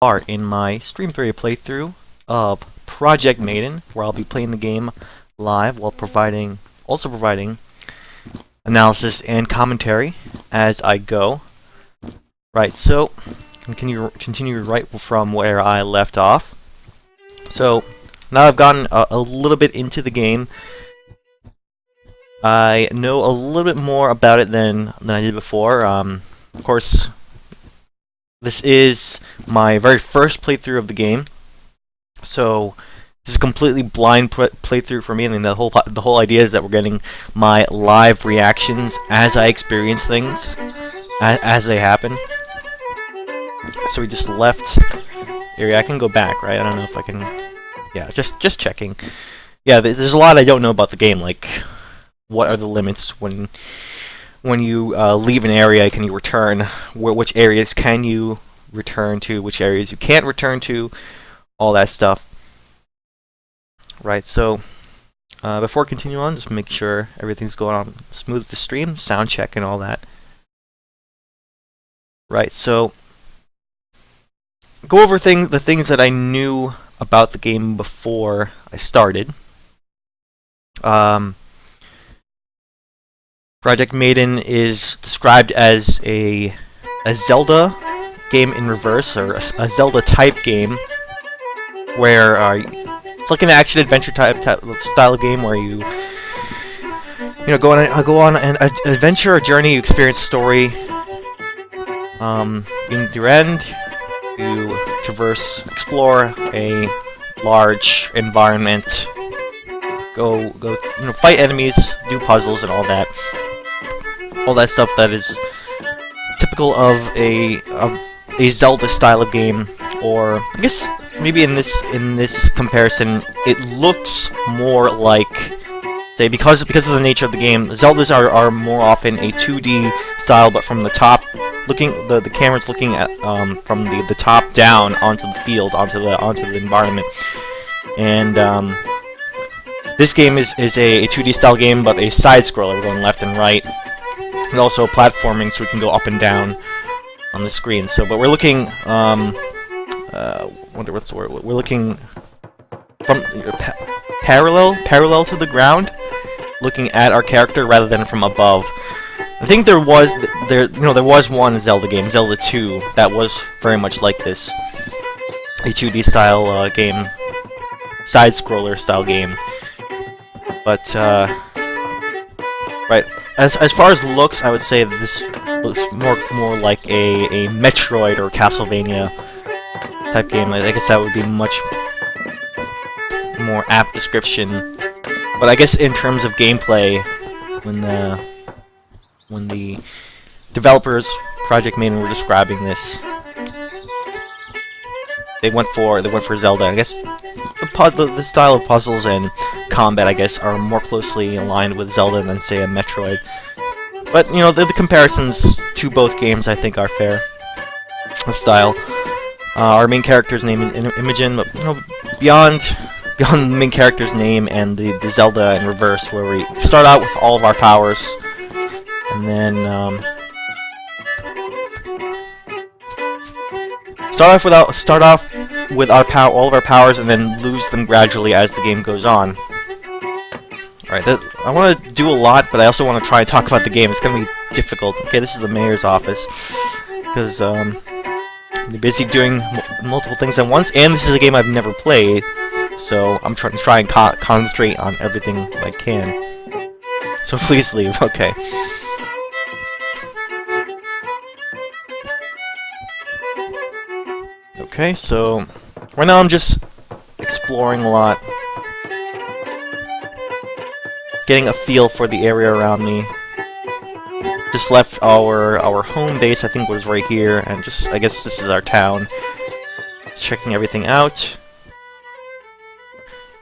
Are in my stream 3 playthrough of Project Maiden, where I'll be playing the game live while also providing analysis and commentary as I go. Right, so continue right from where I left off. So now I've gotten a little bit into the game. I know a little bit more about it than I did before. Of course, this is my very first playthrough of the game, so this is a completely blind playthrough for me. I mean, the whole idea is that we're getting my live reactions as I experience things, as they happen. So we just left area. I can go back, right? I don't know if I can. Yeah, just checking. Yeah, there's a lot I don't know about the game, like what are the limits when you leave an area, can you return? Which areas can you return to? Which areas you can't return to? All that stuff. Right, so before I continue on, just make sure everything's going on smooth with the stream, sound check and all that. Right, so go over the things that I knew about the game before I started. Project Maiden is described as a Zelda game in reverse, or a Zelda type game, where it's like an action adventure type style of game where you go on an adventure, a journey, you experience story. In the end, you traverse, explore a large environment, go fight enemies, do puzzles and all that stuff that is typical of a Zelda style of game. Or I guess maybe in this comparison, it looks more like, say, because of the nature of the game, Zeldas are more often a 2D style, but from the top, the camera's looking at from the top down onto the field, onto the environment. And this game is a 2D style game, but a side scroller going left and right. And also platforming, so we can go up and down on the screen. So, but we're looking, wonder what's the word? We're looking from parallel to the ground, looking at our character rather than from above. I think there was one Zelda game, Zelda 2, that was very much like this, a 2D style game, side scroller style game. But right. As far as looks, I would say that this looks more like a Metroid or Castlevania type game. I guess that would be much more apt description. But I guess in terms of gameplay, when the developers, Project Maiden, were describing this, they went for Zelda. I guess the style of puzzles and combat, I guess, are more closely aligned with Zelda than, say, a Metroid. But, the comparisons to both games, I think, are fair. The style. Our main character's name is Imogen, but, beyond the main character's name and the Zelda in reverse, where we start out with all of our powers, and then, start off with all of our powers, and then lose them gradually as the game goes on. Alright, I want to do a lot, but I also want to try and talk about the game. It's going to be difficult. Okay, this is the mayor's office, because I'm busy doing multiple things at once, and this is a game I've never played, so I'm trying to concentrate on everything I can. So please leave. Okay. Okay, so right now I'm just exploring a lot, getting a feel for the area around me. Just left our home base, I think, was right here, and I guess this is our town. Just checking everything out.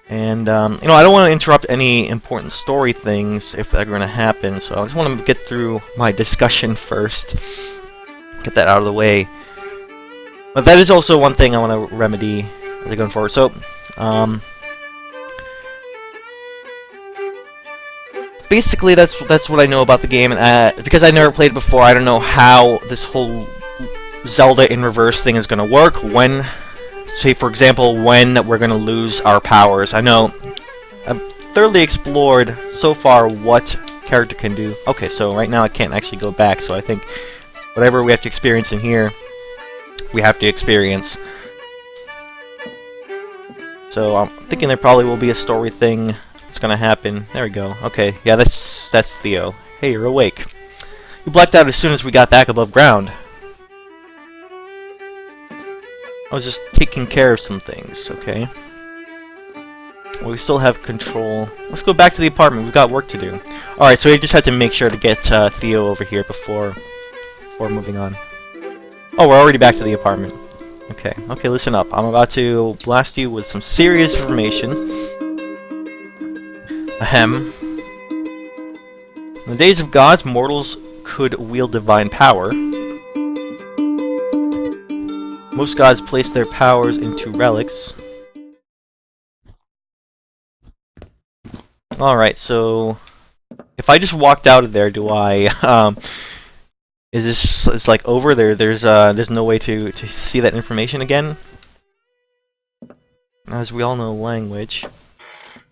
And I don't want to interrupt any important story things if they're going to happen, so I just want to get through my discussion first, get that out of the way. But that is also one thing I want to remedy as I go forward. So, basically, that's what I know about the game, and because I never played it before, I don't know how this whole Zelda in reverse thing is going to work. When, say for example, when we're going to lose our powers. I know I've thoroughly explored so far what character can do. Okay, so right now I can't actually go back, so I think whatever we have to experience in here, we have to experience. So I'm thinking there probably will be a story thing that's gonna happen. There we go. Okay, yeah, that's Theo. Hey, you're awake. You blacked out as soon as we got back above ground. I was just taking care of some things, okay? Well, we still have control. Let's go back to the apartment. We've got work to do. Alright, so we just had to make sure to get Theo over here before moving on. Oh, we're already back to the apartment. Okay, okay, listen up. I'm about to blast you with some serious information. Ahem. In the days of gods, mortals could wield divine power. Most gods place their powers into relics. Alright, so if I just walked out of there, do I is this it's like over there? There's no way to see that information again? As we all know, language,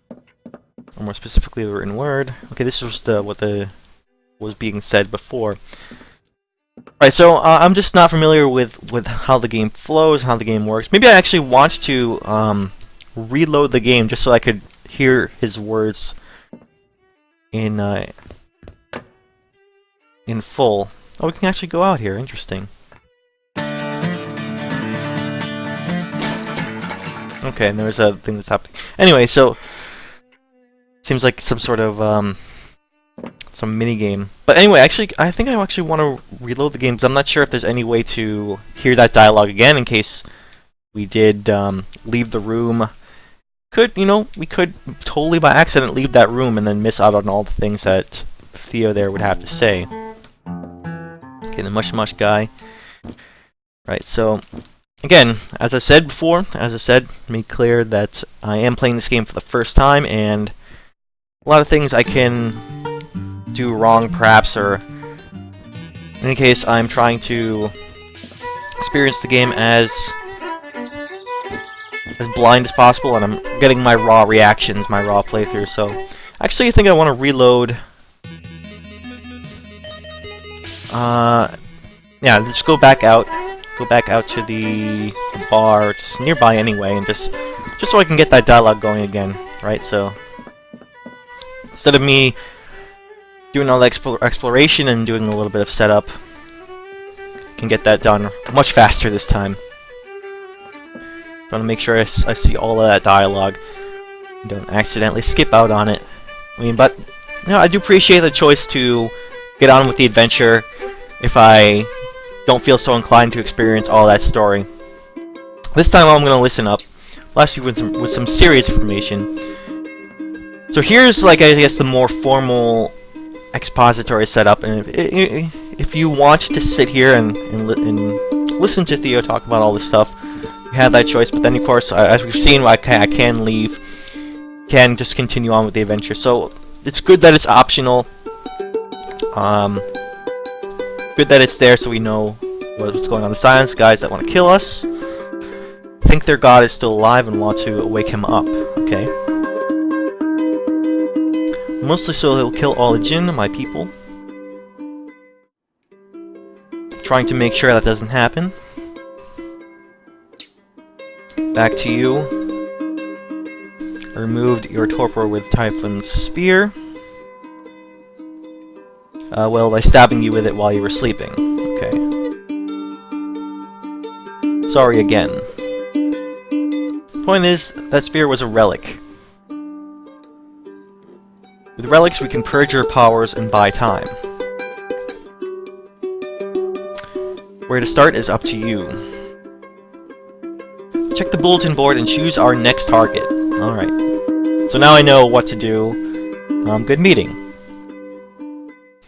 or more specifically the written word. Okay, this was what was being said before. Alright, so I'm just not familiar with how the game flows, how the game works. Maybe I actually want to reload the game just so I could hear his words in full. Oh, we can actually go out here. Interesting. Okay, and there's a thing that's happening. Anyway, so seems like some sort of some mini game. But anyway, actually, I think I actually want to reload the game because I'm not sure if there's any way to hear that dialogue again in case we did leave the room. We could totally by accident leave that room and then miss out on all the things that Theo there would have to say. Okay, the mush guy. Right, so again, as I said before, made clear that I am playing this game for the first time, and a lot of things I can do wrong, perhaps, or in any case, I'm trying to experience the game as blind as possible, and I'm getting my raw reactions, my raw playthrough. So, actually, I think I want to reload. Yeah, just go back out to the bar, just nearby anyway, and just so I can get that dialogue going again, right? So, instead of me doing all the exploration and doing a little bit of setup, I can get that done much faster this time. I want to make sure I see all of that dialogue and don't accidentally skip out on it. I mean, but I do appreciate the choice to get on with the adventure if I don't feel so inclined to experience all that story. This time I'm going to listen up. Blast you with some serious information. So here's, like, I guess the more formal expository setup, and if you want to sit here and listen to Theo talk about all this stuff, you have that choice. But then, of course, as we've seen, I can leave, can just continue on with the adventure. So it's good that it's optional. Good that it's there so we know what's going on. The silence guys that want to kill us think their god is still alive and want to wake him up. Okay. Mostly so he'll kill all the Jinn, my people. Trying to make sure that doesn't happen. Back to you. Removed your torpor with Typhon's spear. Well, by stabbing you with it while you were sleeping. Okay. Sorry again. Point is, that spear was a relic. With relics, we can purge your powers and buy time. Where to start is up to you. Check the bulletin board and choose our next target. Alright. So now I know what to do. Good meeting.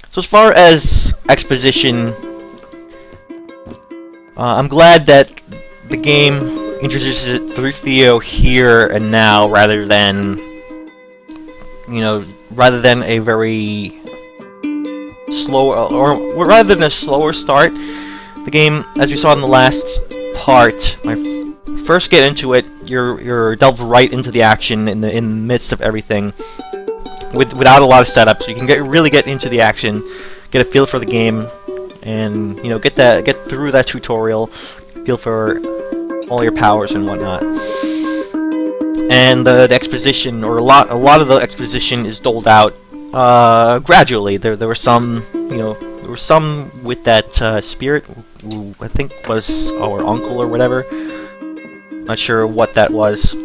So as far as exposition, I'm glad that the game introduces it through Theo here and now, rather than a very slow, or rather than a slower start the game, as we saw in the last part, when I first get into it, you're delved right into the action in the midst of everything, without a lot of setup. So you can really get into the action, get a feel for the game, and get through that tutorial, feel for all your powers and whatnot. And the exposition, or a lot of the exposition, is doled out gradually. There were some, there were some with that spirit, who I think was our uncle or whatever. Not sure what that was.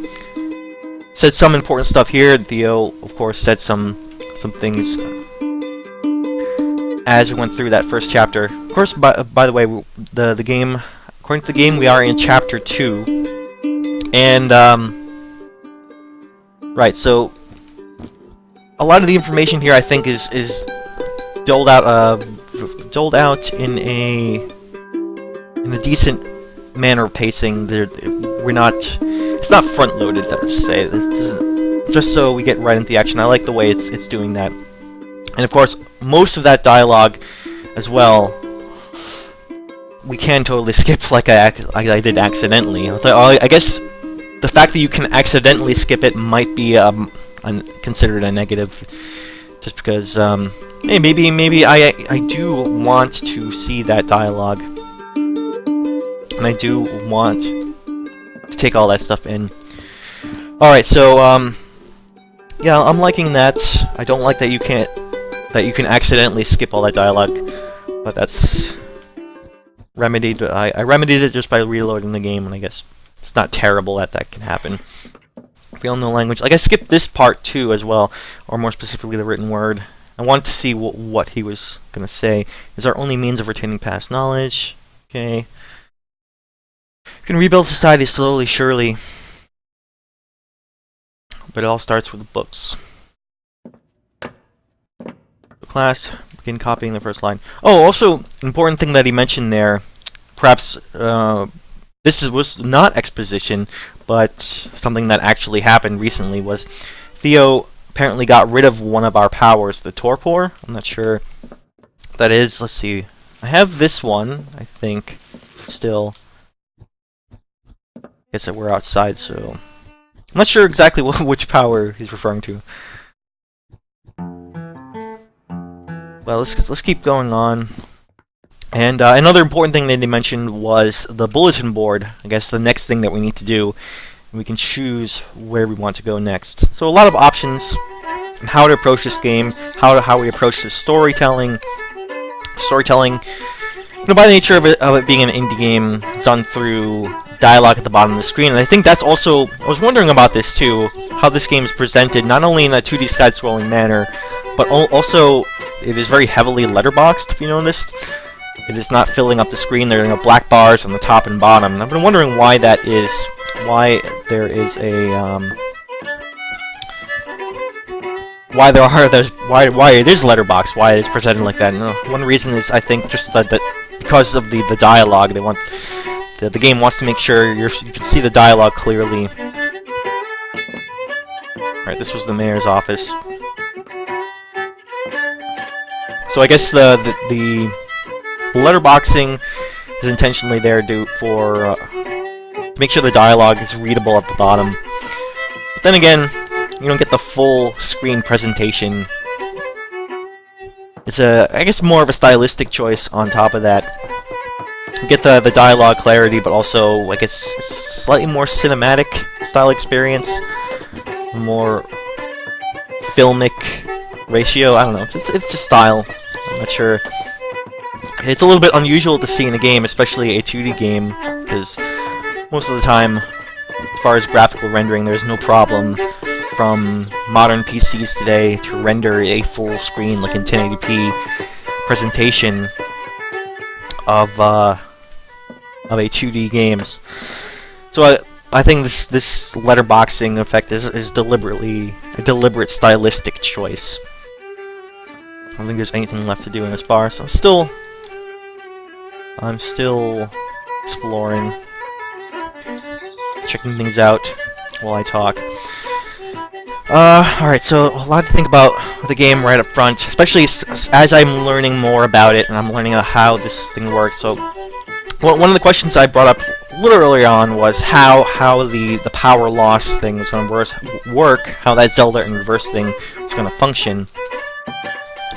Said some important stuff here. Theo, of course, said some things as we went through that first chapter. Of course, by the way, the game, according to the game, we are in chapter 2, and right. So a lot of the information here, I think, is doled out in a decent manner of pacing. It's not front loaded, let's say. Just so we get right into the action. I like the way it's doing that. And of course, most of that dialogue as well, we can totally skip, like I did accidentally. I guess the fact that you can accidentally skip it might be considered a negative, just because hey, maybe I do want to see that dialogue, and I do want to take all that stuff in. Alright, so yeah, I'm liking that. I don't like that you can accidentally skip all that dialogue, but that's remedied. I remedied it just by reloading the game, and I guess it's not terrible that can happen. If you don't know language, like I skipped this part too as well, or more specifically the written word. I wanted to see what he was gonna say. Is our only means of retaining past knowledge. Okay. You can rebuild society slowly, surely, but it all starts with the books. Class, begin copying the first line. Oh, also, an important thing that he mentioned there, perhaps was not exposition, but something that actually happened recently, was Theo apparently got rid of one of our powers, the torpor. I'm not sure what that is. Let's see. I have this one, I think, still. I guess that we're outside, so I'm not sure exactly which power he's referring to. Well, let's keep going on. And another important thing that they mentioned was the bulletin board. I guess the next thing that we need to do. We can choose where we want to go next. So a lot of options on how to approach this game, how we approach the storytelling. By the nature of it being an indie game, done through dialogue at the bottom of the screen. And I think that's also, I was wondering about this too, how this game is presented, not only in a 2D side-scrolling manner, but also it is very heavily letterboxed, if you noticed. It is not filling up the screen. There are black bars on the top and bottom. And I've been wondering why that is. Why there is a why it is letterboxed. Why it is presented like that. And, one reason is, I think, just that because of the dialogue, they want the game wants to make sure you can see the dialogue clearly. Right, this was the mayor's office. So I guess the letterboxing is intentionally there to make sure the dialogue is readable at the bottom. But then again, you don't get the full screen presentation. It's I guess more of a stylistic choice on top of that. You get the dialogue clarity, but also, I guess, slightly more cinematic style experience. More filmic ratio. I don't know. It's a style. I'm not sure. It's a little bit unusual to see in a game, especially a 2D game, because most of the time, as far as graphical rendering, there's no problem from modern PCs today to render a full screen, like in 1080p presentation of a 2D games. So I think this letterboxing effect is deliberately a deliberate stylistic choice. I don't think there's anything left to do in this bar, so I'm still exploring, checking things out while I talk. Alright, so a lot to think about the game right up front, especially as I'm learning more about it and I'm learning how this thing works. So Well, one of the questions I brought up a little earlier on was how the power loss thing was going to work, how that Zelda in reverse thing was going to function.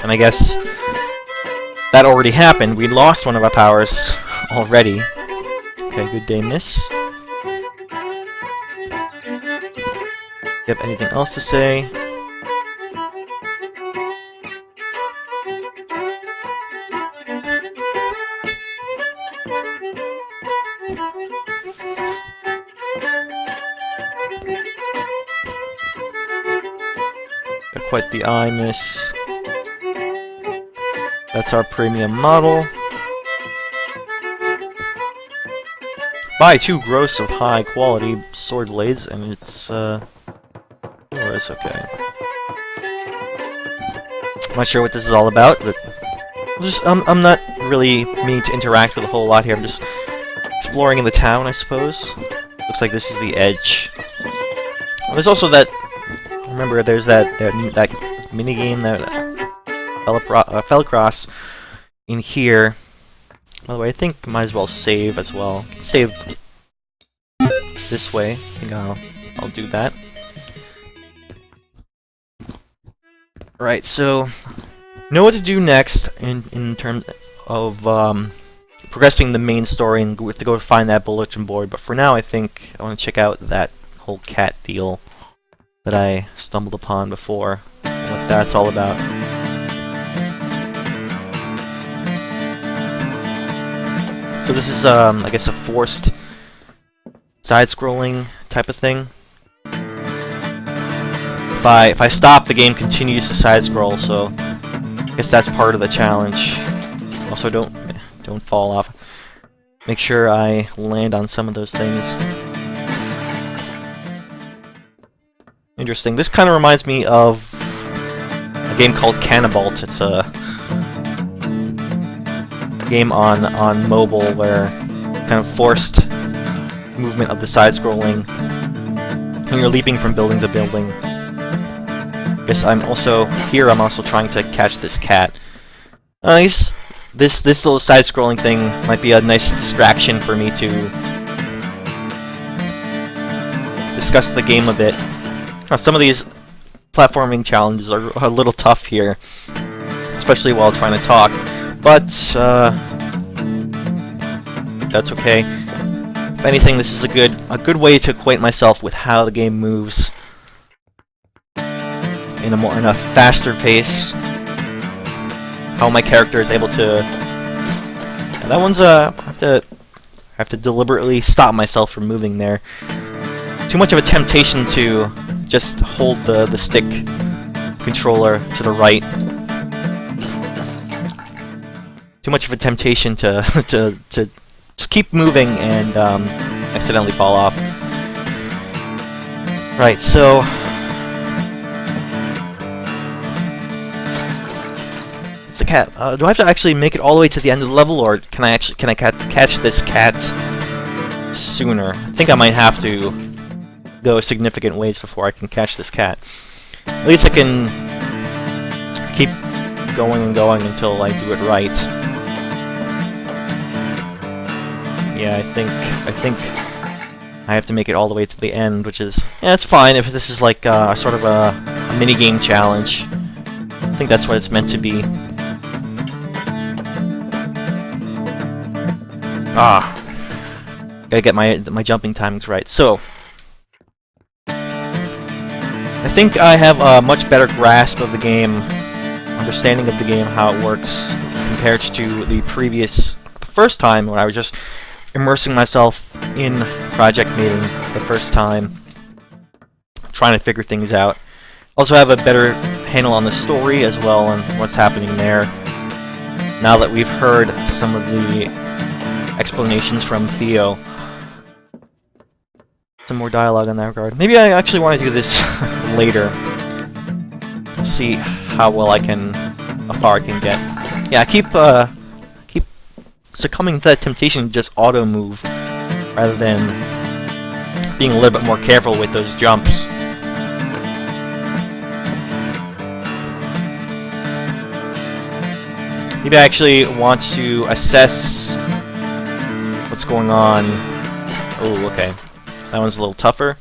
And I guess that already happened. We lost one of our powers already. Okay, good day, miss. Do you have anything else to say? Got quite the eye, miss. That's our premium model. Buy 2 gross of high quality sword blades, and it's it's okay. I'm not sure what this is all about, but I'm not really meaning to interact with a whole lot here. I'm just exploring in the town, I suppose. Looks like this is the edge. Well, there's also that. Remember, there's that mini game that fell across in here. By the way, I think I might as well save as well. Save this way. I think I'll do that. Right, so know what to do next in terms of progressing the main story, and we have to go find that bulletin board. But for now, I think I want to check out that whole cat deal that I stumbled upon before, and what that's all about. So this is, I guess, a forced side-scrolling type of thing. If I stop, the game continues to side-scroll, so I guess that's part of the challenge. Also, don't fall off. Make sure I land on some of those things. Interesting. This kind of reminds me of a game called Cannibalt. It's a game on mobile where kind of forced movement of the side-scrolling, and you're leaping from building to building. I guess I'm also trying to catch this cat. Nice. This little side-scrolling thing might be a nice distraction for me to discuss the game a bit. Some of these platforming challenges are a little tough here, especially while trying to talk. But that's okay. If anything, this is a good way to acquaint myself with how the game moves in a faster pace. How my character is able to. Yeah, that one's I have to deliberately stop myself from moving there. Too much of a temptation to just hold the stick controller to the right. Too much of a temptation to just keep moving and accidentally fall off. Right, so it's the cat. Do I have to actually make it all the way to the end of the level, or can I catch this cat sooner? I think I might have to go significant ways before I can catch this cat. At least I can keep going and going until I do it right. Yeah, I think I have to make it all the way to the end, which is, yeah, it's fine if this is like sort of a mini-game challenge. I think that's what it's meant to be. Gotta get my jumping timings right. So, I think I have a much better grasp of the game, understanding of the game, how it works, compared to the first time when I was just immersing myself in Project Maiden the first time, trying to figure things out. Also have a better handle on the story as well and what's happening there, now that we've heard some of the explanations from Theo. Some more dialogue in that regard. Maybe I actually want to do this later. See how far I can get. Yeah, I keep succumbing to that temptation to just auto-move, rather than being a little bit more careful with those jumps. Maybe I actually want to assess what's going on. Oh, okay. That one's a little tougher.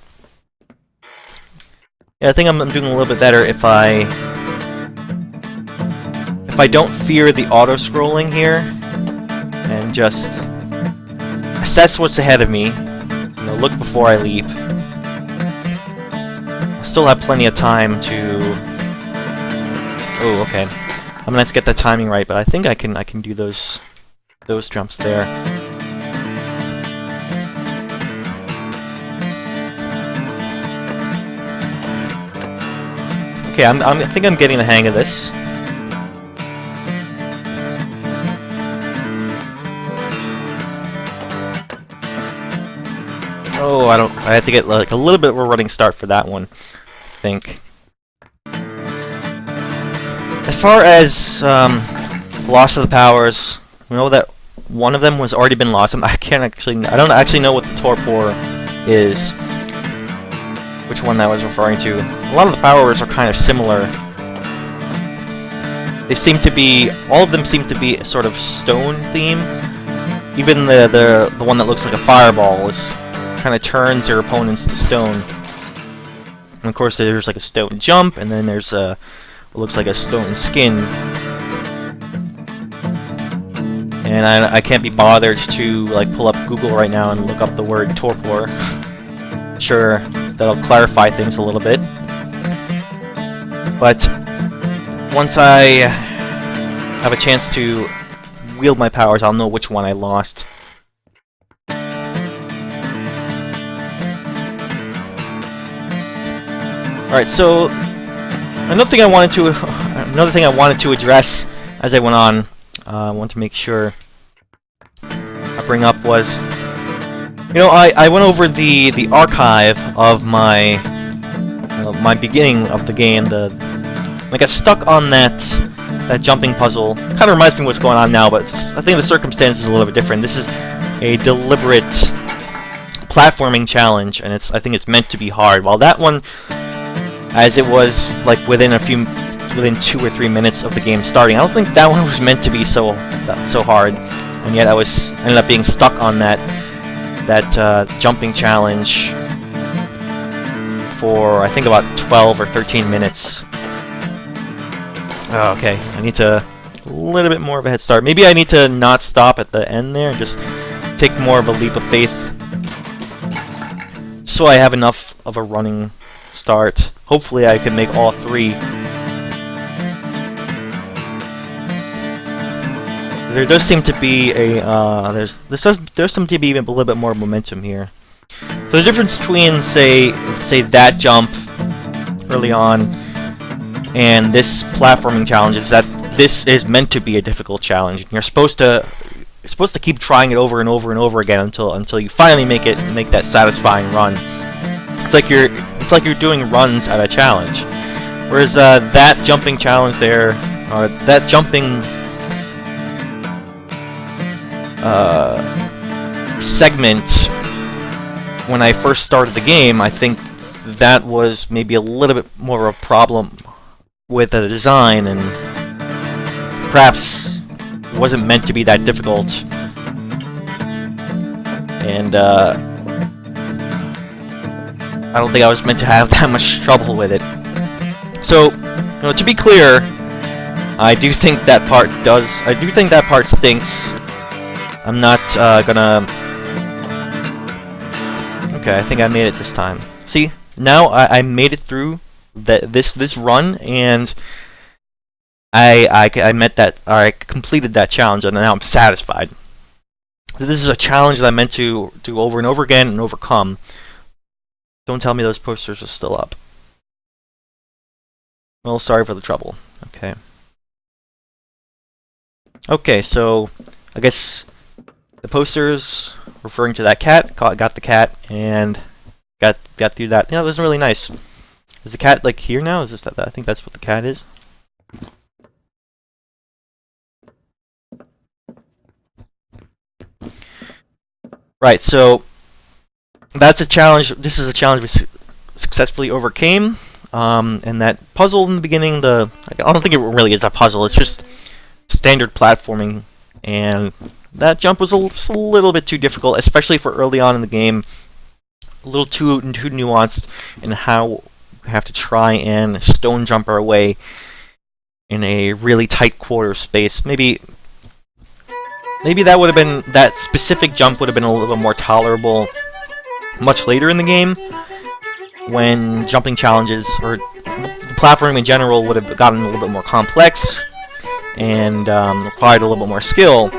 Yeah, I think I'm doing a little bit better if I don't fear the auto-scrolling here and just assess what's ahead of me. You know, look before I leap. I still have plenty of time to... Oh, okay. I'm gonna have to get the timing right, but I think I can do those jumps there. Okay, I think I'm getting the hang of this. Oh, I have to get like a little bit of a running start for that one, I think. As far as loss of the powers, we know that one of them was already been lost. I don't actually know what the torpor is, which one that was referring to. A lot of the powers are kind of similar. They seem to be, all of them seem to be a sort of stone theme. Even the one that looks like a fireball is kind of turns their opponents to stone. And of course, there's like a stone jump, and then there's what looks like a stone skin. And I can't be bothered to like pull up Google right now and look up the word torpor. Sure, that'll clarify things a little bit. But once I have a chance to wield my powers, I'll know which one I lost. Alright, so another thing I wanted to address as I went on, I want to make sure I bring up was, you know, I went over the archive of my my beginning of the game. I got stuck on that jumping puzzle. Kind of reminds me of what's going on now, but I think the circumstances are a little bit different. This is a deliberate platforming challenge, and I think it's meant to be hard. While that one, as it was like within 2 or 3 minutes of the game starting, I don't think that one was meant to be so hard, and yet I ended up being stuck on that jumping challenge for I think about 12 or 13 minutes. Oh, okay, I need a little bit more of a head start. Maybe I need to not stop at the end there and just take more of a leap of faith, so I have enough of a running start. Hopefully I can make all 3. There does seem to be a there seems to be even a little bit more momentum here. So the difference between say that jump early on and this platforming challenge is that this is meant to be a difficult challenge, and you're supposed to keep trying it over and over and over again until you finally make that satisfying run. It's like you're doing runs at a challenge. Whereas that jumping challenge there, that jumping segment, when I first started the game, I think that was maybe a little bit more of a problem with the design, and perhaps wasn't meant to be that difficult. And I don't think I was meant to have that much trouble with it. So, you know, to be clear, I do think that part stinks. I'm not gonna... Okay, I think I made it this time. See, now I made it through this run, and I met that, or I completed that challenge, and now I'm satisfied. So this is a challenge that I meant to do over and over again and overcome. Don't tell me those posters are still up. Well, sorry for the trouble. Okay. Okay, so I guess the posters referring to that cat, got the cat, and got through that. Yeah, that was really nice. Is the cat like here now? Is this that? I think that's what the cat is. Right, so that's a challenge. This is a challenge we successfully overcame. And that puzzle in the beginning, I don't think it really is a puzzle. It's just standard platforming, and that jump was just a little bit too difficult, especially for early on in the game. A little too nuanced in how we have to try and stone jump our way in a really tight quarter space. Maybe that would have been, that specific jump would have been a little more tolerable much later in the game, when jumping challenges or the platforming in general would have gotten a little bit more complex and required a little bit more skill.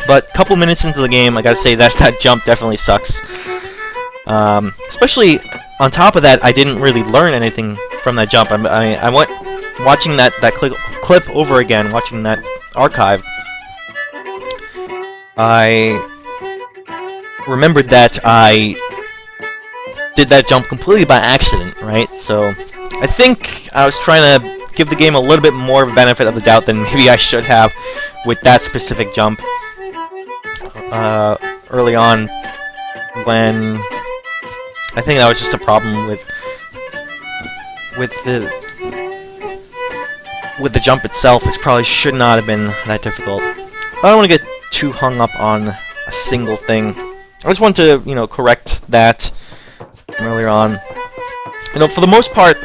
But a couple minutes into the game, I gotta say that jump definitely sucks. Especially on top of that, I didn't really learn anything from that jump. I went watching that clip over again, watching that archive. I remembered that I did that jump completely by accident, right? So I think I was trying to give the game a little bit more of a benefit of the doubt than maybe I should have with that specific jump early on, when I think that was just a problem with the jump itself, which probably should not have been that difficult. But I don't want to get too hung up on a single thing. I just want to, correct that earlier on. For the most part,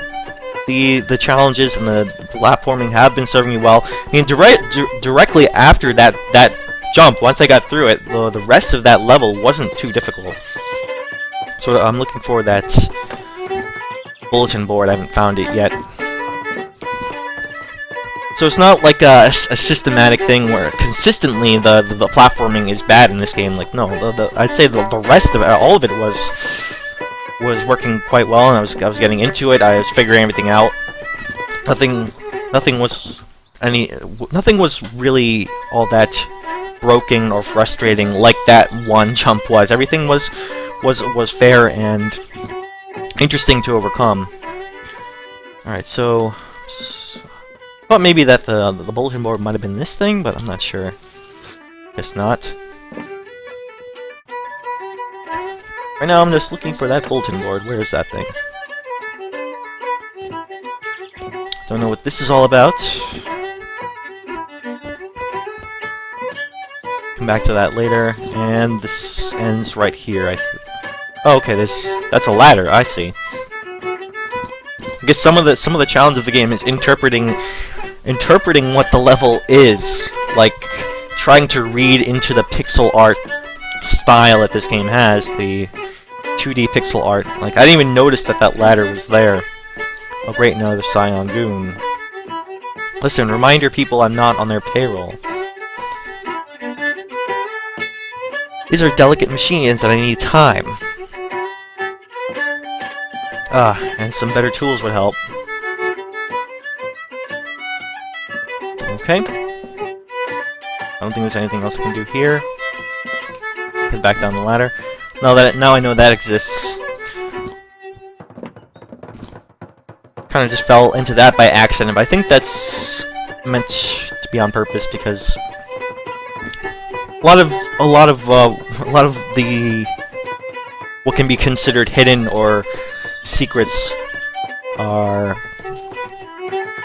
the challenges and the platforming have been serving me well. I mean, directly after that jump, once I got through it, the rest of that level wasn't too difficult. So I'm looking for that bulletin board. I haven't found it yet. So it's not like a systematic thing where consistently the platforming is bad in this game. Like, no, I'd say the rest of it, all of it was working quite well, and I was getting into it. I was figuring everything out. Nothing was really all that broken or frustrating like that one jump was. Everything was fair and interesting to overcome. Alright, so thought maybe that the bulletin board might have been this thing, but I'm not sure. Guess not. Right now I'm just looking for that bulletin board. Where is that thing? Don't know what this is all about. Come back to that later. And this ends right here. Oh, okay, that's a ladder. I see. I guess some of the challenge of the game is interpreting what the level is, like trying to read into the pixel art style that this game has, the 2D pixel art. Like, I didn't even notice that ladder was there. Oh great, another Scion Goon. Listen, remind your people I'm not on their payroll. These are delicate machines that I need time. And some better tools would help. Okay. I don't think there's anything else I can do here. Head back down the ladder. Now I know that exists. Kind of just fell into that by accident, but I think that's meant to be on purpose, because a lot of the what can be considered hidden or secrets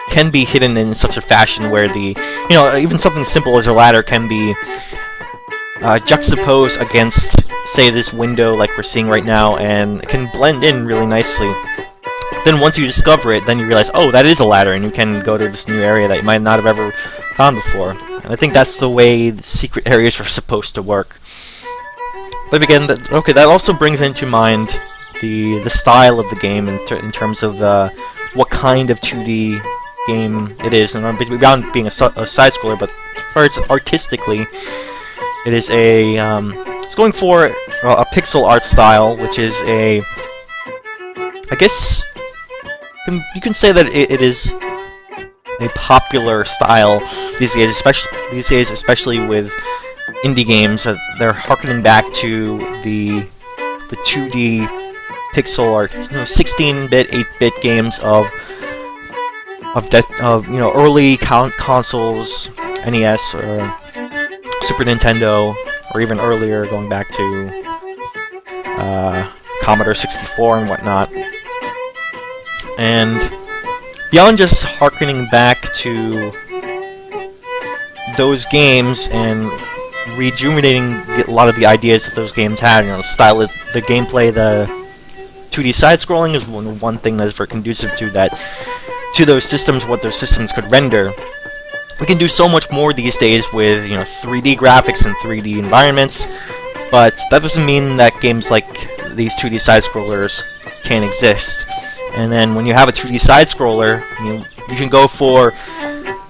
can be hidden in such a fashion where even something simple as a ladder can be juxtaposed against, say, this window like we're seeing right now, and it can blend in really nicely. Then once you discover it, then you realize, oh, that is a ladder, and you can go to this new area that you might not have ever gone before. And I think that's the way the secret areas are supposed to work. But again, that also brings into mind the style of the game in terms of what kind of 2D game it is, and beyond being a side-scroller, but for its artistically, it is it's going for a pixel art style, which is I guess you can say that it is a popular style these days, especially with indie games. They're harkening back to the 2D pixel art, 16-bit, 8-bit games of early consoles, NES or Super Nintendo, or even earlier, going back to Commodore 64 and whatnot. And beyond just harkening back to those games and rejuvenating a lot of the ideas that those games had. You know, the gameplay, the 2D side-scrolling is one thing that is very conducive to that, to those systems, what those systems could render. We can do so much more these days with, you know, 3D graphics and 3D environments, but that doesn't mean that games like these 2D side-scrollers can't exist. And then when you have a 2D side-scroller, you can go for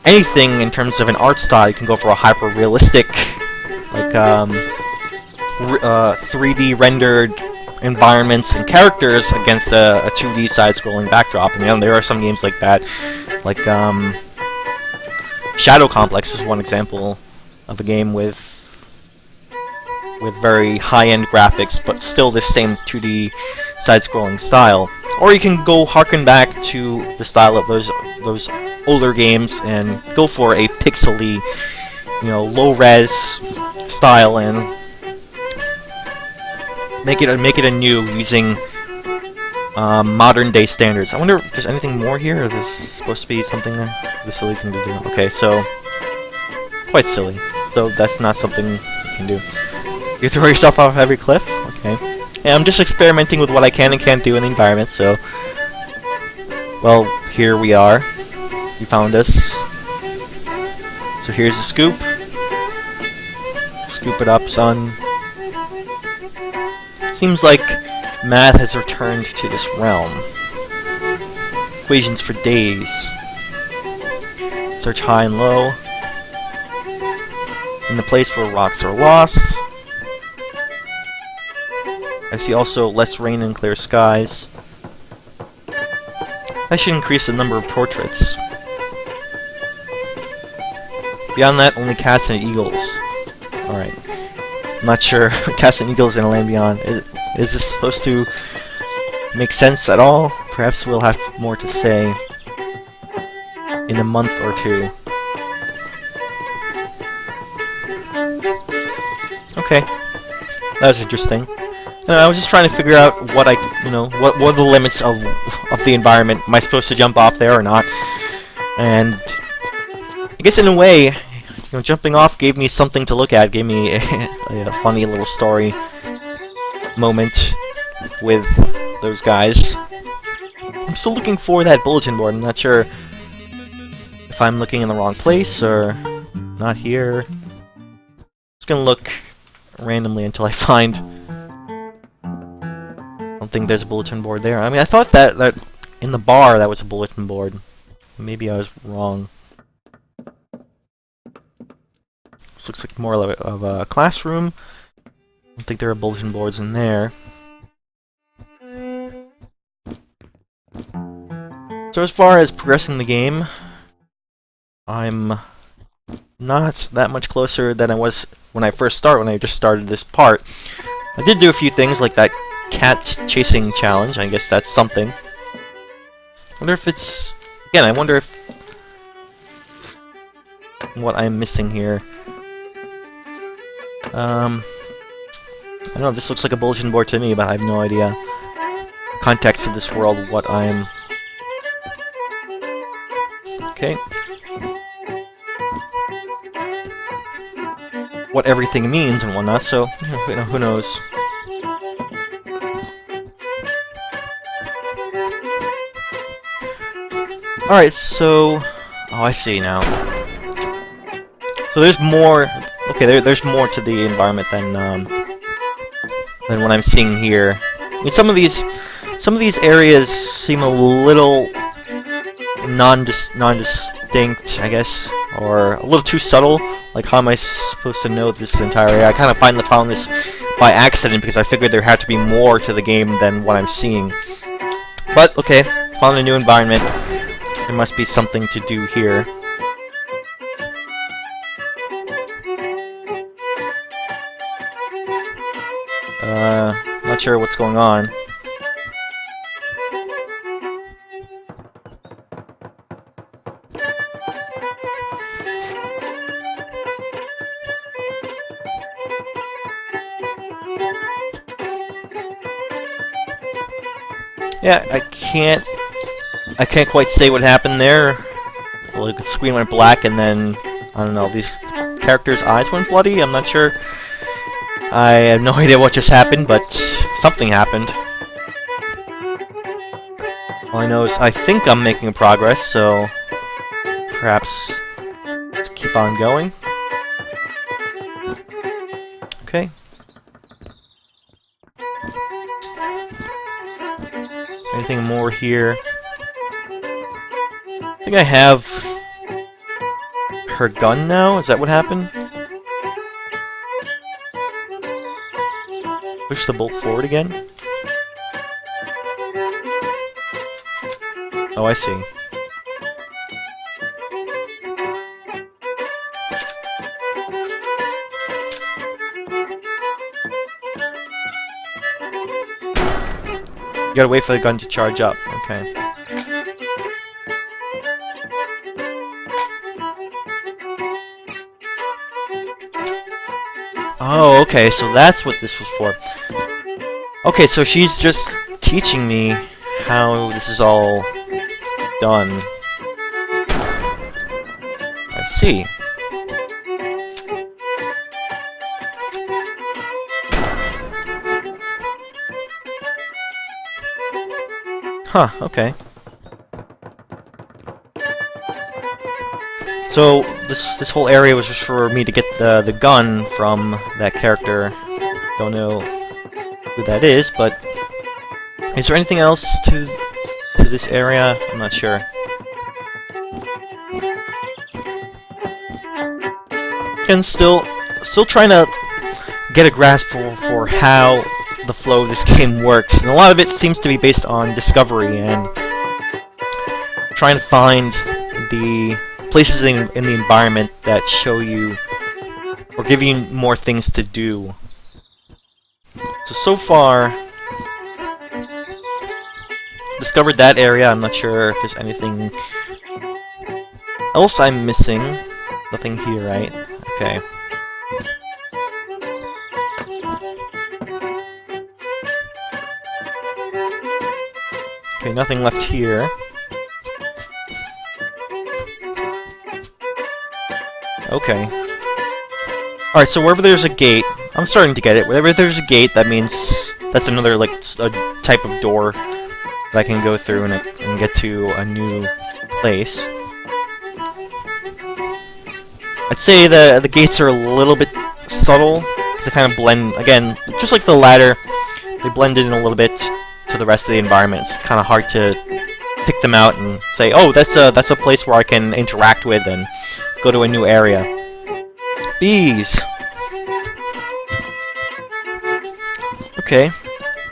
anything in terms of an art style. You can go for a hyper-realistic, like 3D rendered environments and characters against a 2D side-scrolling backdrop. And, you know, there are some games like that, like Shadow Complex is one example of a game with very high-end graphics, but still this same 2D side-scrolling style. Or you can go harken back to the style of those older games and go for a pixely, you know, low-res style and make it anew using modern-day standards. I wonder if there's anything more here, or is this supposed to be something the silly thing to do? Okay, so quite silly. So that's not something you can do. You throw yourself off every cliff? Okay. Yeah, I'm just experimenting with what I can and can't do in the environment, so... Well, here we are. You found us. So here's the scoop. Scoop it up, son. Seems like math has returned to this realm. Equations for days. Search high and low. In the place where rocks are lost. I see also less rain and clear skies. That should increase the number of portraits. Beyond that, only cats and eagles. Alright. I'm not sure cats and eagles in a land beyond. Is this supposed to make sense at all? Perhaps we'll have more to say in a month or two. Okay. That was interesting. I was just trying to figure out what what are the limits of the environment. Am I supposed to jump off there or not? And I guess in a way, jumping off gave me something to look at. Gave me a funny little story moment with those guys. I'm still looking for that bulletin board. I'm not sure if I'm looking in the wrong place or not here. Just gonna look randomly until I find. I don't think there's a bulletin board there. I mean, I thought that in the bar that was a bulletin board. Maybe I was wrong. This looks like more of a classroom. I don't think there are bulletin boards in there. So as far as progressing the game, I'm not that much closer than I was when I just started this part. I did do a few things like that cat chasing challenge. I guess that's something. I wonder if it's... Again, I wonder if... what I'm missing here. I don't know, this looks like a bulletin board to me, but I have no idea. Context of this world, what I'm... Okay. What everything means and whatnot, so, who knows. Alright, so... Oh, I see now. So there's more... Okay, there's more to the environment than what I'm seeing here. I mean, some of these areas seem a little non-distinct, I guess, or a little too subtle. Like, how am I supposed to know this entire area? I kind of found this by accident because I figured there had to be more to the game than what I'm seeing. But okay, found a new environment. There must be something to do here. Not sure what's going on. Yeah, I can't quite say what happened there. Well, the screen went black and then, I don't know, these character's eyes went bloody. I'm not sure. I have no idea what just happened, but something happened. All I know is I think I'm making progress, so perhaps let's keep on going. Okay. Anything more here? I think I have her gun now? Is that what happened? Push the bolt forward again? Oh, I see. You gotta wait for the gun to charge up. Okay. Oh, okay, so that's what this was for. Okay, so she's just teaching me how this is all done. I see. Huh, okay. So this whole area was just for me to get the gun from that character. Don't know who that is, but is there anything else to this area? I'm not sure. And still trying to get a grasp for how the flow of this game works, and a lot of it seems to be based on discovery and trying to find the places in the environment that show you or give you more things to do. So far, discovered that area. I'm not sure if there's anything else I'm missing. Nothing here, right? Okay. Okay, nothing left here. Okay. Alright, so wherever there's a gate, I'm starting to get it. Wherever there's a gate, that means that's another, like, a type of door that I can go through and get to a new place. I'd say the gates are a little bit subtle, because they kind of blend, again, just like the ladder, they blend in a little bit to the rest of the environment. It's kind of hard to pick them out and say, oh, that's a place where I can interact with and go to a new area. Bees! Okay,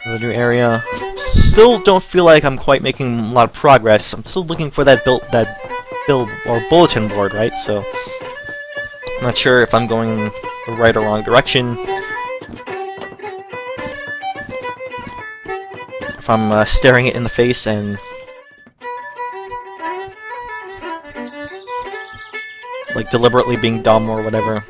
the new area. Still don't feel like I'm quite making a lot of progress. I'm still looking for that bulletin board, right? So I'm not sure if I'm going the right or wrong direction. If I'm staring it in the face and like deliberately being dumb or whatever.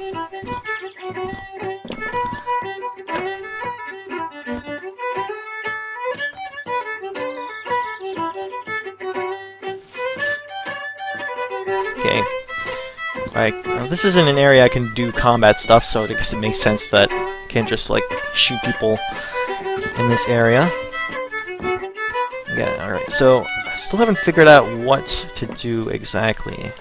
Okay. Alright, now this isn't an area I can do combat stuff, so I guess it makes sense that I can't just like shoot people in this area. Yeah, alright, so I still haven't figured out what to do exactly.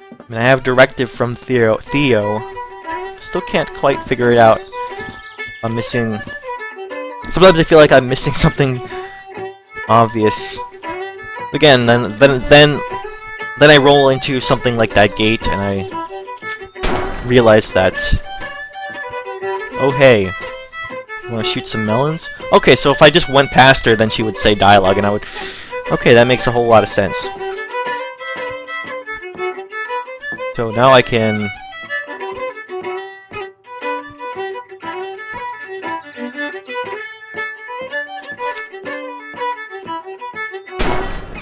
I mean, I have directive from Theo. Still can't quite figure it out. I'm missing... Sometimes I feel like I'm missing something obvious. Again, then I roll into something like that gate, and I realize that... Oh, hey. You wanna shoot some melons? Okay, so if I just went past her, then she would say dialogue, and I would... Okay, that makes a whole lot of sense. So now I can...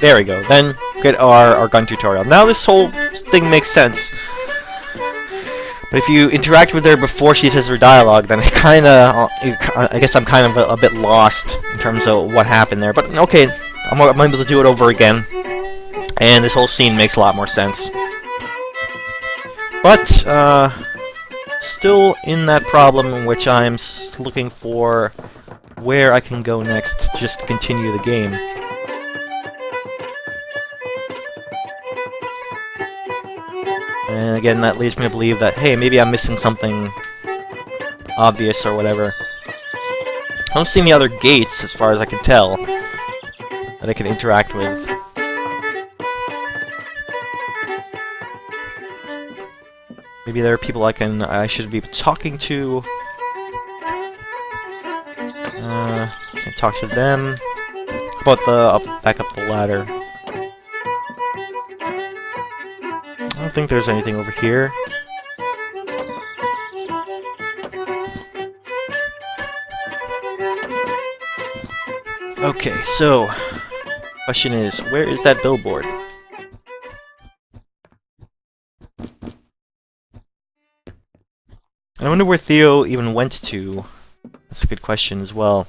There we go. Then get our gun tutorial. Now this whole thing makes sense. But if you interact with her before she says her dialogue, then I guess I'm kind of a bit lost in terms of what happened there. But okay, I'm able to do it over again, and this whole scene makes a lot more sense. But, still in that problem in which I'm looking for where I can go next to just continue the game. And again, that leads me to believe that, hey, maybe I'm missing something obvious or whatever. I don't see any other gates, as far as I can tell, that I can interact with. Maybe there are people I should be talking to. Can talk to them. How about back up the ladder? I don't think there's anything over here. Okay, so question is, where is that billboard? I wonder where Theo even went to. That's a good question as well.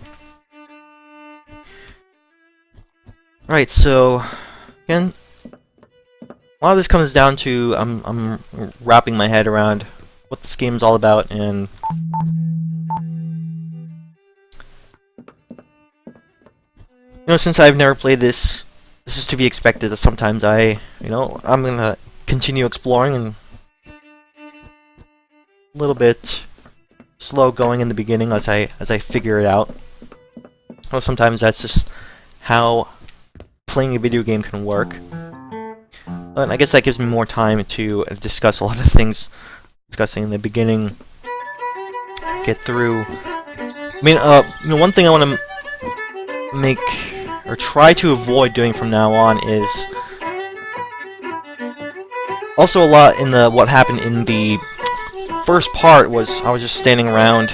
Right, so again, a lot of this comes down to I'm wrapping my head around what this game is all about, and you know, since I've never played this, this is to be expected that sometimes I'm gonna continue exploring and a little bit slow going in the beginning as I figure it out. Well, sometimes that's just how playing a video game can work. But I guess that gives me more time to discuss a lot of things, discussing in the beginning, get through. I mean, you know, one thing I want to make or try to avoid doing from now on is also a lot in what happened in the first part was I was just standing around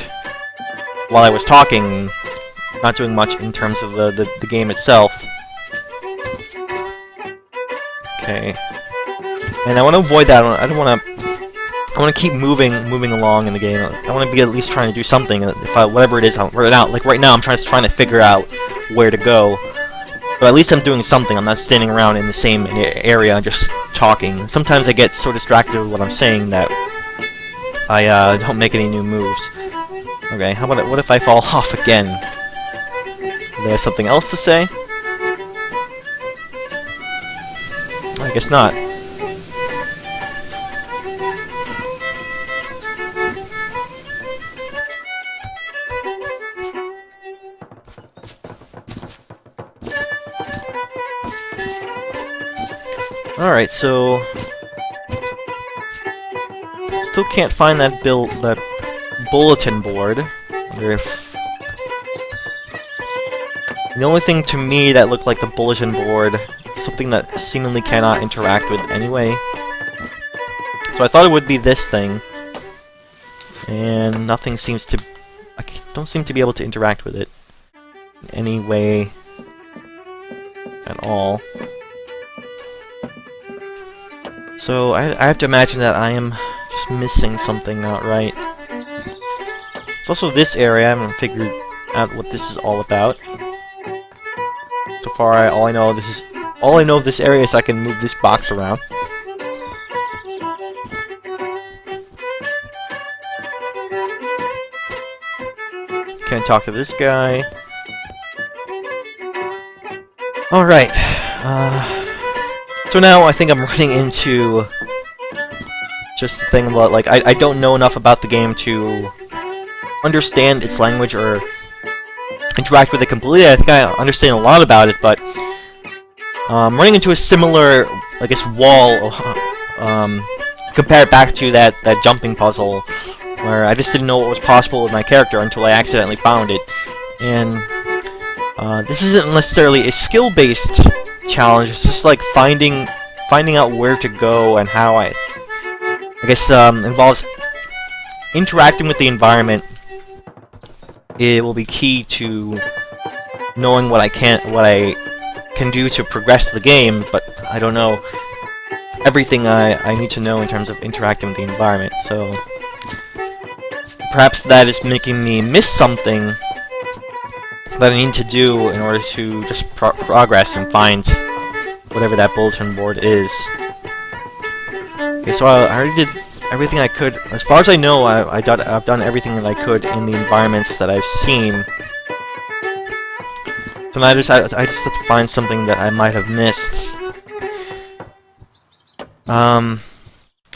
while I was talking, not doing much in terms of the game itself. Okay, and I want to avoid that. I don't want to. I want to keep moving along in the game. I want to be at least trying to do something. Whatever it is, like right now, I'm trying to figure out where to go. But at least I'm doing something. I'm not standing around in the same area just talking. Sometimes I get so distracted with what I'm saying that I don't make any new moves. Okay, what if I fall off again? There's something else to say? I guess not. Alright, so still can't find that bulletin board. I wonder if the only thing to me that looked like the bulletin board, something that seemingly cannot interact with anyway. So I thought it would be this thing, and nothing seems to. I don't seem to be able to interact with it in any way at all. So I have to imagine that I am just missing something outright. It's also this area. I haven't figured out what this is all about. So far, all I know of this area is I can move this box around. Can't talk to this guy. All right. So now I think I'm running into just the thing about, like, I don't know enough about the game to understand its language or interact with it completely. I think I understand a lot about it, but I'm running into a similar, I guess, wall, compare it back to that jumping puzzle, where I just didn't know what was possible with my character until I accidentally found it. And this isn't necessarily a skill-based challenge. It's just like finding out where to go and how I guess involves interacting with the environment. It will be key to knowing what I can do to progress the game, but I don't know everything I need to know in terms of interacting with the environment. So perhaps that is making me miss something that I need to do in order to just progress and find whatever that bulletin board is. Okay, so I already did everything I could. As far as I know, I've done everything that I could in the environments that I've seen. So now I just have to find something that I might have missed. I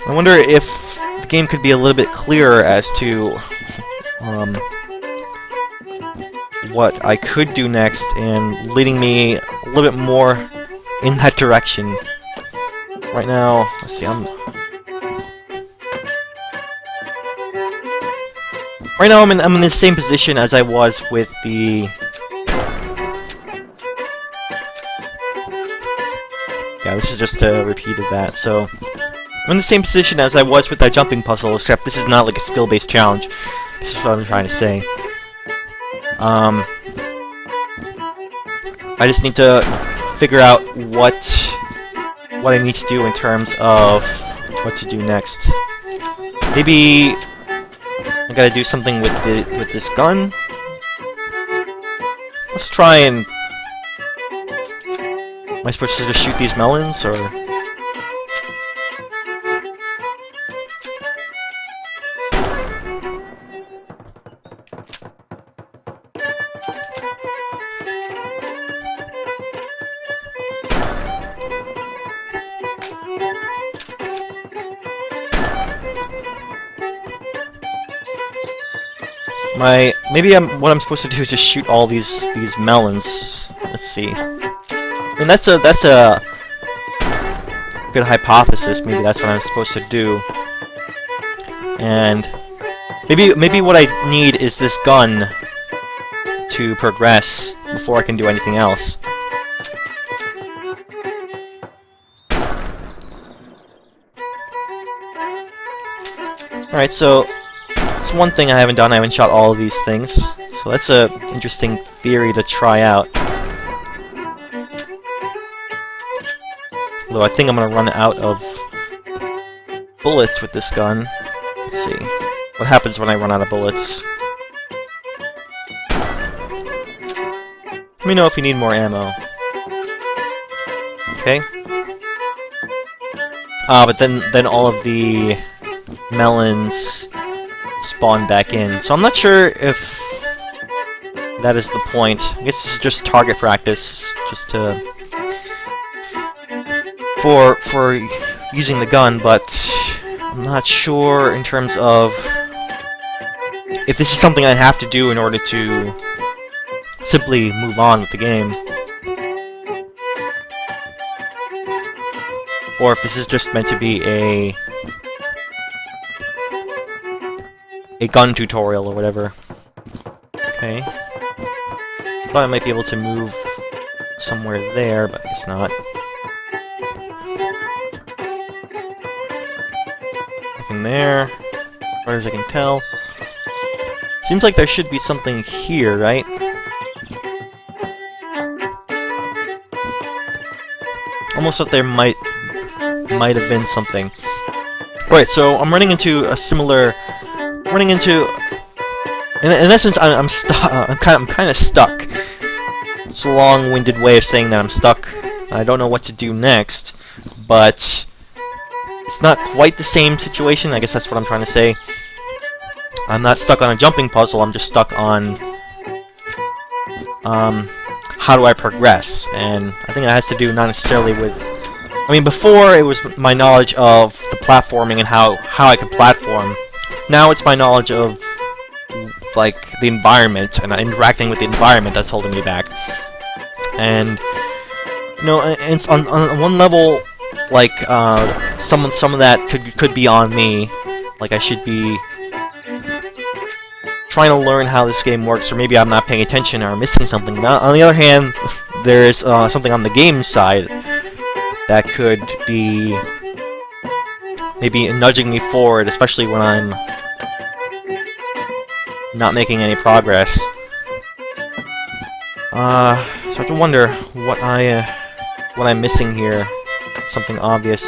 wonder if the game could be a little bit clearer as to what I could do next, and leading me a little bit more in that direction. Right now, let's see, right now I'm in the same position as I was with the... Yeah, this is just a repeat of that. So I'm in the same position as I was with that jumping puzzle, except this is not like a skill-based challenge. This is what I'm trying to say. I just need to figure out what I need to do in terms of what to do next. Maybe I gotta do something with this gun. Let's try and... Am I supposed to just shoot these melons, or...? Maybe what I'm supposed to do is just shoot all these melons. Let's see. I mean, that's a good hypothesis. Maybe that's what I'm supposed to do. And maybe what I need is this gun to progress before I can do anything else. Alright, so that's one thing I haven't done. I haven't shot all of these things. So that's an interesting theory to try out. Although I think I'm gonna run out of bullets with this gun. Let's see. What happens when I run out of bullets? Let me know if you need more ammo. Okay. But then all of the melons spawn back in. So I'm not sure if that is the point. I guess this is just target practice, just to... for using the gun, but I'm not sure in terms of if this is something I have to do in order to simply move on with the game. Or if this is just meant to be a gun tutorial or whatever. Okay. Thought I might be able to move somewhere there, but I guess not. Nothing there, as far as I can tell. Seems like there should be something here, right? Almost thought there might have been something. Right, so I'm running into a similar... in essence, I'm stuck. I'm kind of stuck. It's a long-winded way of saying that I'm stuck. I don't know what to do next, but it's not quite the same situation. I guess that's what I'm trying to say. I'm not stuck on a jumping puzzle. I'm just stuck on how do I progress, and I think it has to do not necessarily with. I mean, before it was my knowledge of the platforming and how I could platform. Now it's my knowledge of, like, the environment and interacting with the environment that's holding me back. And, you know, it's on one level, like, some of that could be on me. Like, I should be trying to learn how this game works, or maybe I'm not paying attention or missing something. But on the other hand, there's something on the game side that could be maybe nudging me forward, especially when I'm not making any progress. So I have to wonder what I'm missing here. Something obvious.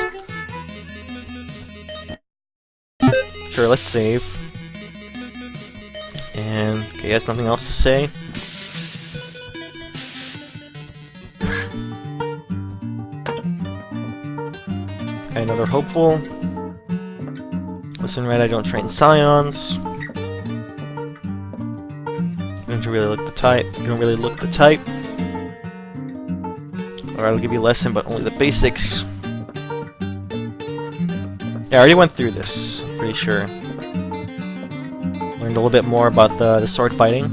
Sure, let's save. And okay, has nothing else to say. Okay, another hopeful. So in red, I don't train scions. You don't really look the type. You don't really look the type. Alright, I'll give you a lesson, but only the basics. Yeah, I already went through this. Pretty sure. Learned a little bit more about the sword fighting.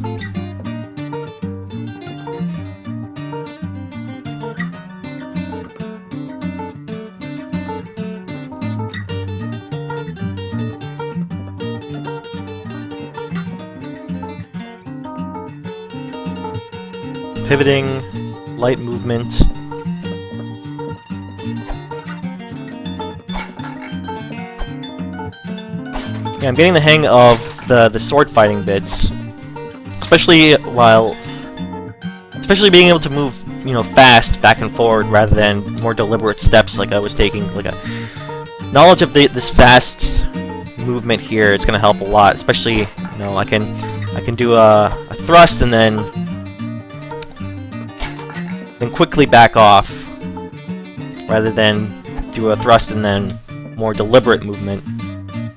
Pivoting, light movement. Yeah, I'm getting the hang of the sword fighting bits, especially being able to move, you know, fast back and forward rather than more deliberate steps like I was taking. Like a knowledge of this fast movement here, it's gonna help a lot. Especially, you know, I can do a thrust and then quickly back off, rather than do a thrust and then more deliberate movement.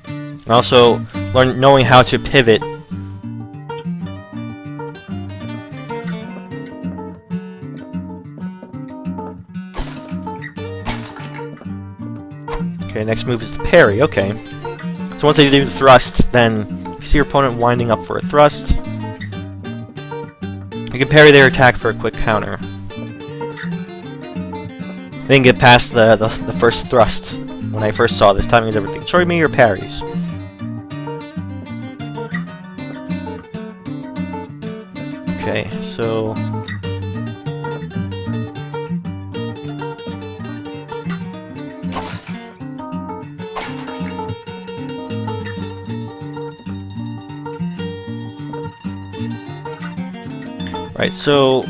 And also knowing how to pivot. Okay, next move is the parry. Okay. So once I do the thrust, then if you see your opponent winding up for a thrust, you can parry their attack for a quick counter. I didn't get past the first thrust when I first saw this. Timing is everything. Show me your parries. Okay, so right, so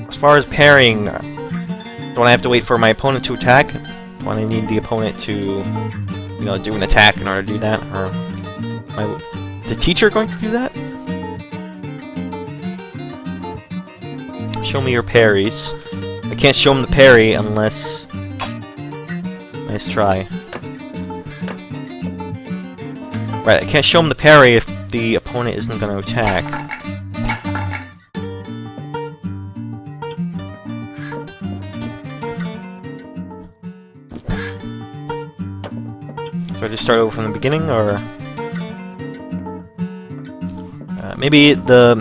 as far as parrying, don't I have to wait for my opponent to attack? Do I need the opponent to, you know, do an attack in order to do that? Or is the teacher going to do that? Show me your parries. I can't show him the parry unless... Nice try. Right, I can't show him the parry if the opponent isn't going to attack. So I just start over from the beginning, or maybe there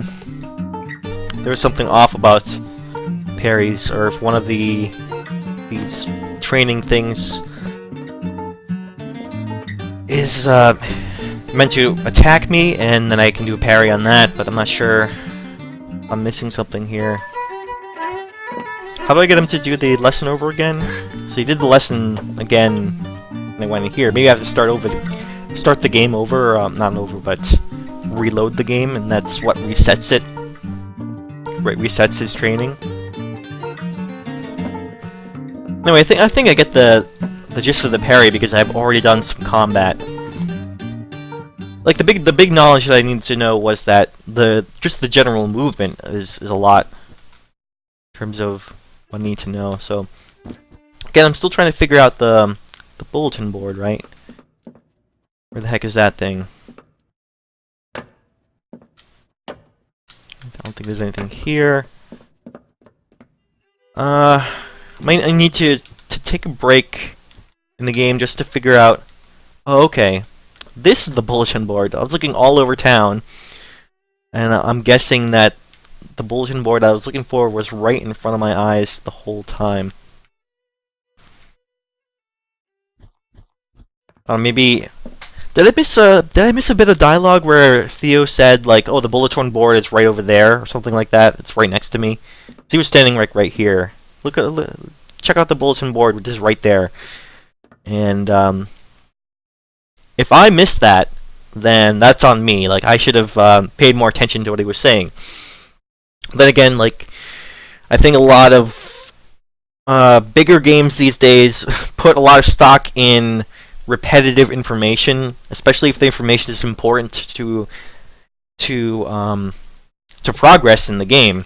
was something off about parries, or if one of these training things is meant to attack me, and then I can do a parry on that. But I'm not sure. I'm missing something here. How do I get him to do the lesson over again? So he did the lesson again. And I went in here. Maybe I have to start the game over, or not over, but reload the game, and that's what resets it. Right, resets his training. Anyway, I think I get the gist of the parry because I've already done some combat. Like the big knowledge that I needed to know was that just the general movement is a lot in terms of what I need to know. So again, I'm still trying to figure out the bulletin board, right? Where the heck is that thing? I don't think there's anything here. I need to take a break in the game just to figure out... Oh, okay. This is the bulletin board. I was looking all over town, and I'm guessing that the bulletin board I was looking for was right in front of my eyes the whole time. Maybe did I miss a bit of dialogue where Theo said like, "Oh, the bulletin board is right over there" or something like that? It's right next to me. He was standing right here. Check out the bulletin board, which is right there. And if I missed that, then that's on me. Like I should have paid more attention to what he was saying. Then again, like I think a lot of bigger games these days put a lot of stock in repetitive information, especially if the information is important to progress in the game.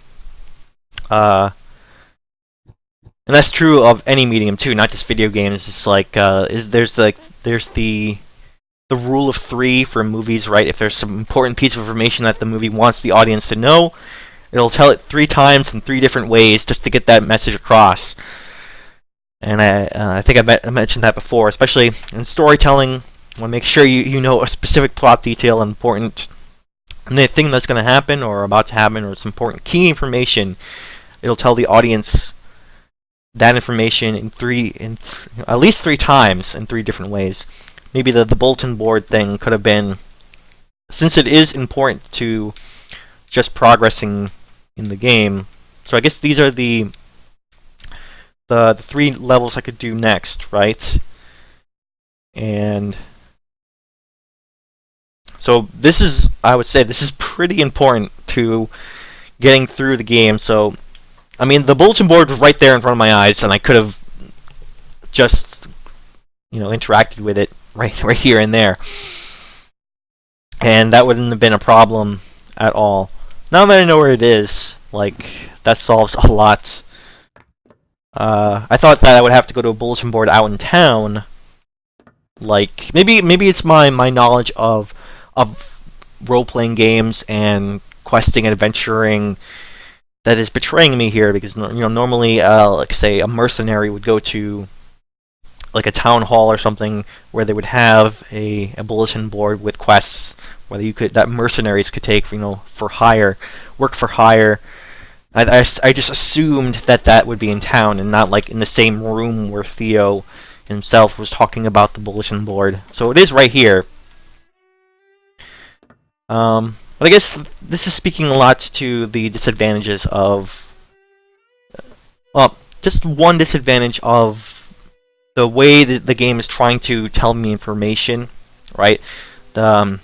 And that's true of any medium too, not just video games. It's like there's the rule of three for movies, right? If there's some important piece of information that the movie wants the audience to know, it'll tell it 3 times in 3 different ways just to get that message across. And I think I mentioned that before, especially in storytelling. You want to make sure you know a specific plot detail important and the thing that's going to happen or about to happen, or it's important key information. It'll tell the audience that information at least 3 times in 3 different ways. Maybe the bulletin board thing could have been, since it is important to just progressing in the game. So I guess these are the 3 levels I could do next, right? And so I would say this is pretty important to getting through the game. So, I mean, the bulletin board was right there in front of my eyes, and I could have just, interacted with it right here and there. And that wouldn't have been a problem at all. Now that I know where it is, that solves a lot. I thought that I would have to go to a bulletin board out in town. Maybe it's my knowledge of role-playing games and questing and adventuring that is betraying me here, because normally say a mercenary would go to a town hall or something where they would have a bulletin board with quests whether that mercenaries could take for hire, work for hire. I just assumed that would be in town and not in the same room where Theo himself was talking about the bulletin board. So it is right here. But I guess this is speaking a lot to the disadvantages of... just one disadvantage of the way that the game is trying to tell me information, right? That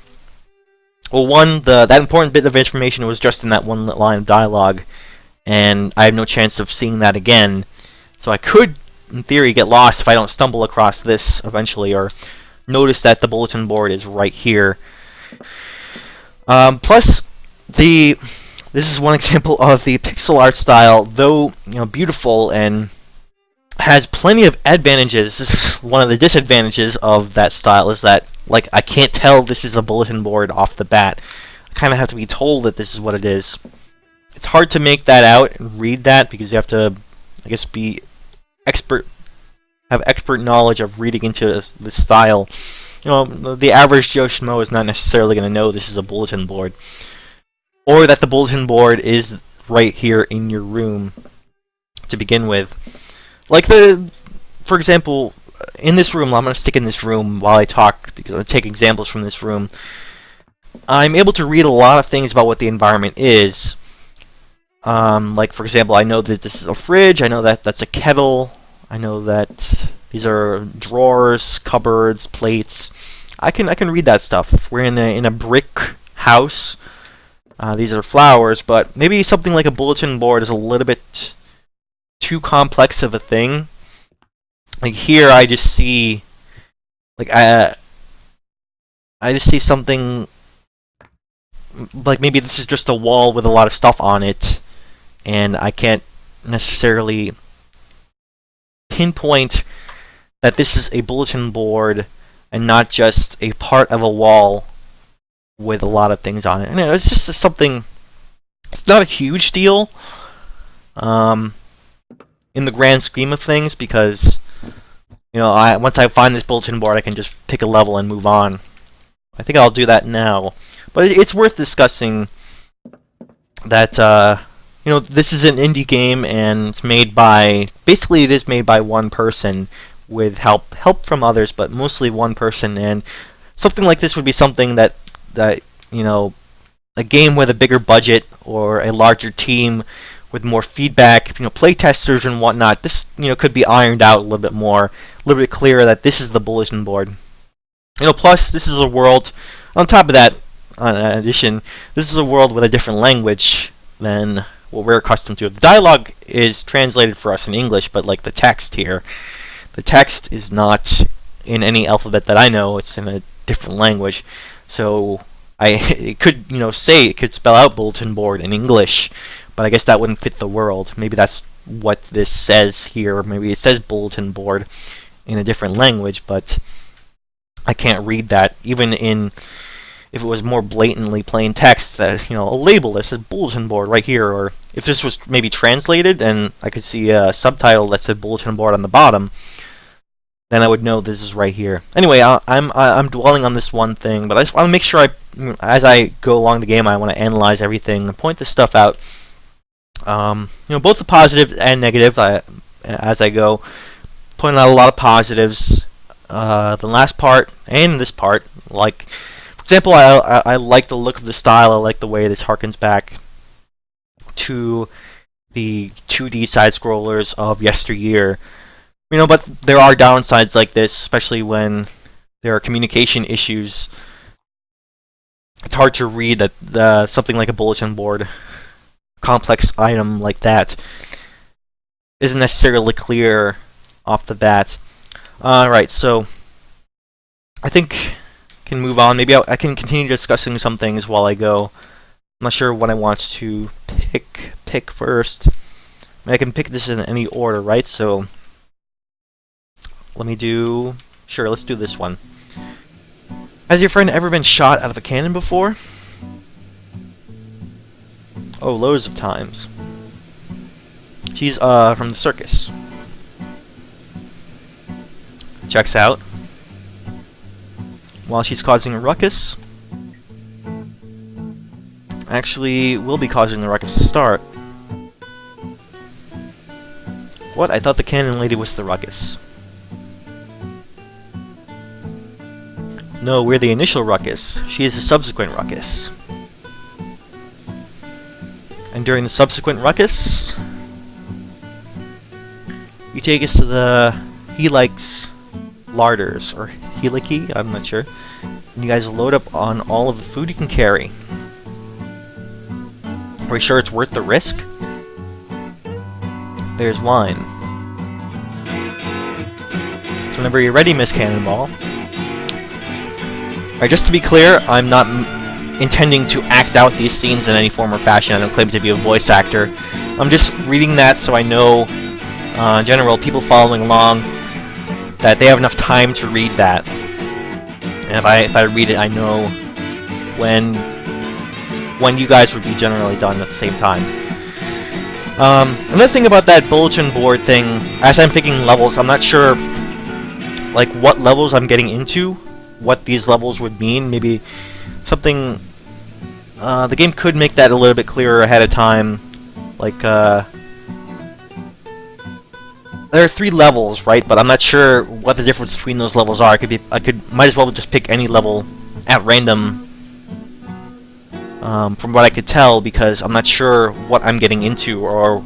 important bit of information was just in that one line of dialogue, and I have no chance of seeing that again. So I could, in theory, get lost if I don't stumble across this eventually, or notice that the bulletin board is right here. Plus, this is one example of the pixel art style, though beautiful and has plenty of advantages. This is one of the disadvantages of that style, is that I can't tell this is a bulletin board off the bat. I kind of have to be told that this is what it is. It's hard to make that out and read that, because you have to, I guess, have expert knowledge of reading into this style. The average Joe Schmo is not necessarily going to know this is a bulletin board, or that the bulletin board is right here in your room to begin with. For example, in this room, I'm going to stick in this room while I talk, because I'm going to take examples from this room. I'm able to read a lot of things about what the environment is. For example, I know that this is a fridge, I know that that's a kettle, I know that these are drawers, cupboards, plates. I can read that stuff. We're in a brick house. These are flowers, but maybe something like a bulletin board is a little bit too complex of a thing. Here, I just see I just see something maybe this is just a wall with a lot of stuff on it, and I can't necessarily pinpoint that this is a bulletin board and not just a part of a wall with a lot of things on it. And it's just something. It's not a huge deal in the grand scheme of things, because once I find this bulletin board, I can just pick a level and move on. I think I'll do that now. But it's worth discussing that this is an indie game, and it's made by one person with help from others, but mostly one person. And something like this would be something that a game with a bigger budget or a larger team with more feedback, play testers and whatnot, this could be ironed out a little bit more, a little bit clearer that this is the bulletin board. Plus this is a world. On top of that, in addition, this is a world with a different language than what we're accustomed to. The dialogue is translated for us in English, but the text here, the text is not in any alphabet that I know. It's in a different language. So it could spell out bulletin board in English, but I guess that wouldn't fit the world. Maybe that's what this says here. Maybe it says bulletin board in a different language, but I can't read that. Even if it was more blatantly plain text, that, you know, a label that says bulletin board right here, or if this was maybe translated and I could see a subtitle that said bulletin board on the bottom, then I would know this is right here. Anyway, I'm dwelling on this one thing, but I just want to make sure as I go along the game, I want to analyze everything and point this stuff out. You know, both the positive and negative. As I go, pointing out a lot of positives. The last part and this part, like, for example, I like the look of the style. I like the way this harkens back to the 2D side scrollers of yesteryear. You know, but there are downsides like this, especially when there are communication issues. It's hard to read that something like a bulletin board, complex item like that, isn't necessarily clear off the bat. Alright, so I think I can move on. Maybe I can continue discussing some things while I go. I'm not sure what I want to pick first. I mean, I can pick this in any order, right? So let me do... Sure, let's do this one. Has your friend ever been shot out of a cannon before? Oh, loads of times. She's from the circus. Checks out. While she's causing a ruckus. Actually, will be causing the ruckus to start. What? I thought the cannon lady was the ruckus. No, we're the initial ruckus. She is the subsequent ruckus. And during the subsequent ruckus, you take us to the Helix larders, or Heliki, I'm not sure. And you guys load up on all of the food you can carry. Are we sure it's worth the risk? There's wine. So whenever you're ready, Miss Cannonball. Alright, just to be clear, I'm not intending to act out these scenes in any form or fashion. I don't claim to be a voice actor. I'm just reading that so I know, in general, people following along, that they have enough time to read that. And if I read it, I know when you guys would be generally done at the same time. Another thing about that bulletin board thing, as I'm picking levels, I'm not sure like what levels I'm getting into, what these levels would mean. Maybe something the game could make that a little bit clearer ahead of time. Like there are 3 levels, right? But I'm not sure what the difference between those levels are. Might as well just pick any level at random, from what I could tell, because I'm not sure what I'm getting into or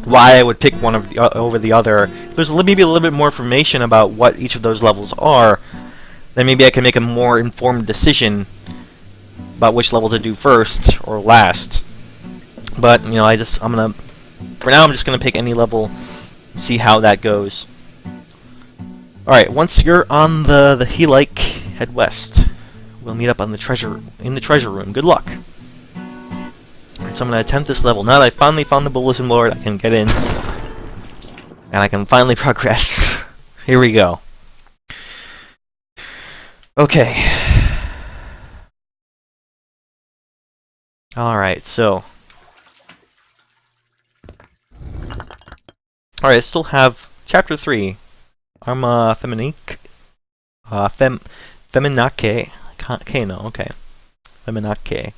why I would pick one of over the other. If there's maybe a little bit more information about what each of those levels are, then maybe I can make a more informed decision about which level to do first or last. But you know, for now I'm just gonna pick any level, see how that goes. Alright, once you're on the Helike, head west. We'll meet up on in the treasure room. Good luck. Alright, so I'm gonna attempt this level. Now that I finally found the bulletin board, I can get in. And I can finally progress. Here we go. Okay. Alright, so alright, I still have Chapter 3. Arma Feminike. Feminake. Kano, okay. Feminake.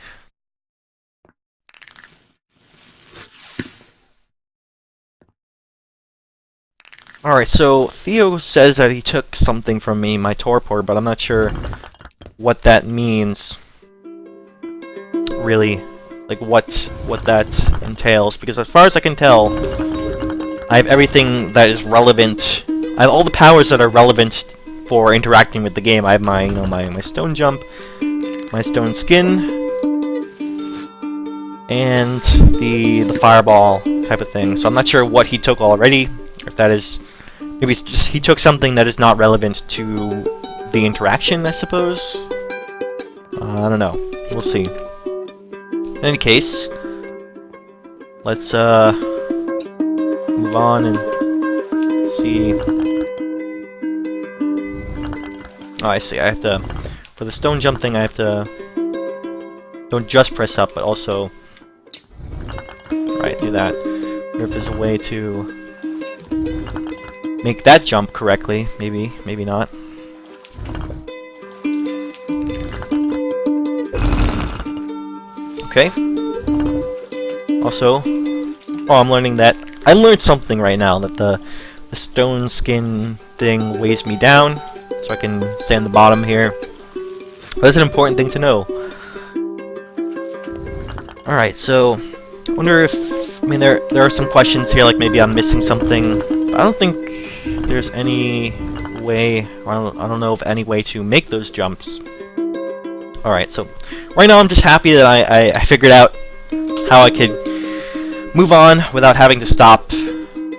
Alright, so Theo says that he took something from me, my torpor, but I'm not sure what that means. Really. Like what that entails, because as far as I can tell, I have everything that is relevant. I have all the powers that are relevant for interacting with the game. I have my, my stone jump, my stone skin, and the fireball type of thing. So I'm not sure what he took already. If that is, maybe it's just he took something that is not relevant to the interaction, I suppose. I don't know. We'll see. In any case, let's on and see. Oh, I see. I have to, for the stone jump thing, I have to don't just press up, but also, right, do that. I wonder if there's a way to make that jump correctly. Maybe, maybe not. Okay. Also, oh, I'm learning that I learned something right now, that the stone skin thing weighs me down, so I can stay on the bottom here. That's an important thing to know. Alright, so I wonder if, I mean, there are some questions here, like maybe I'm missing something. I don't think there's any way, or I don't know of any way to make those jumps. Alright, so right now I'm just happy that I figured out how I could move on without having to stop, you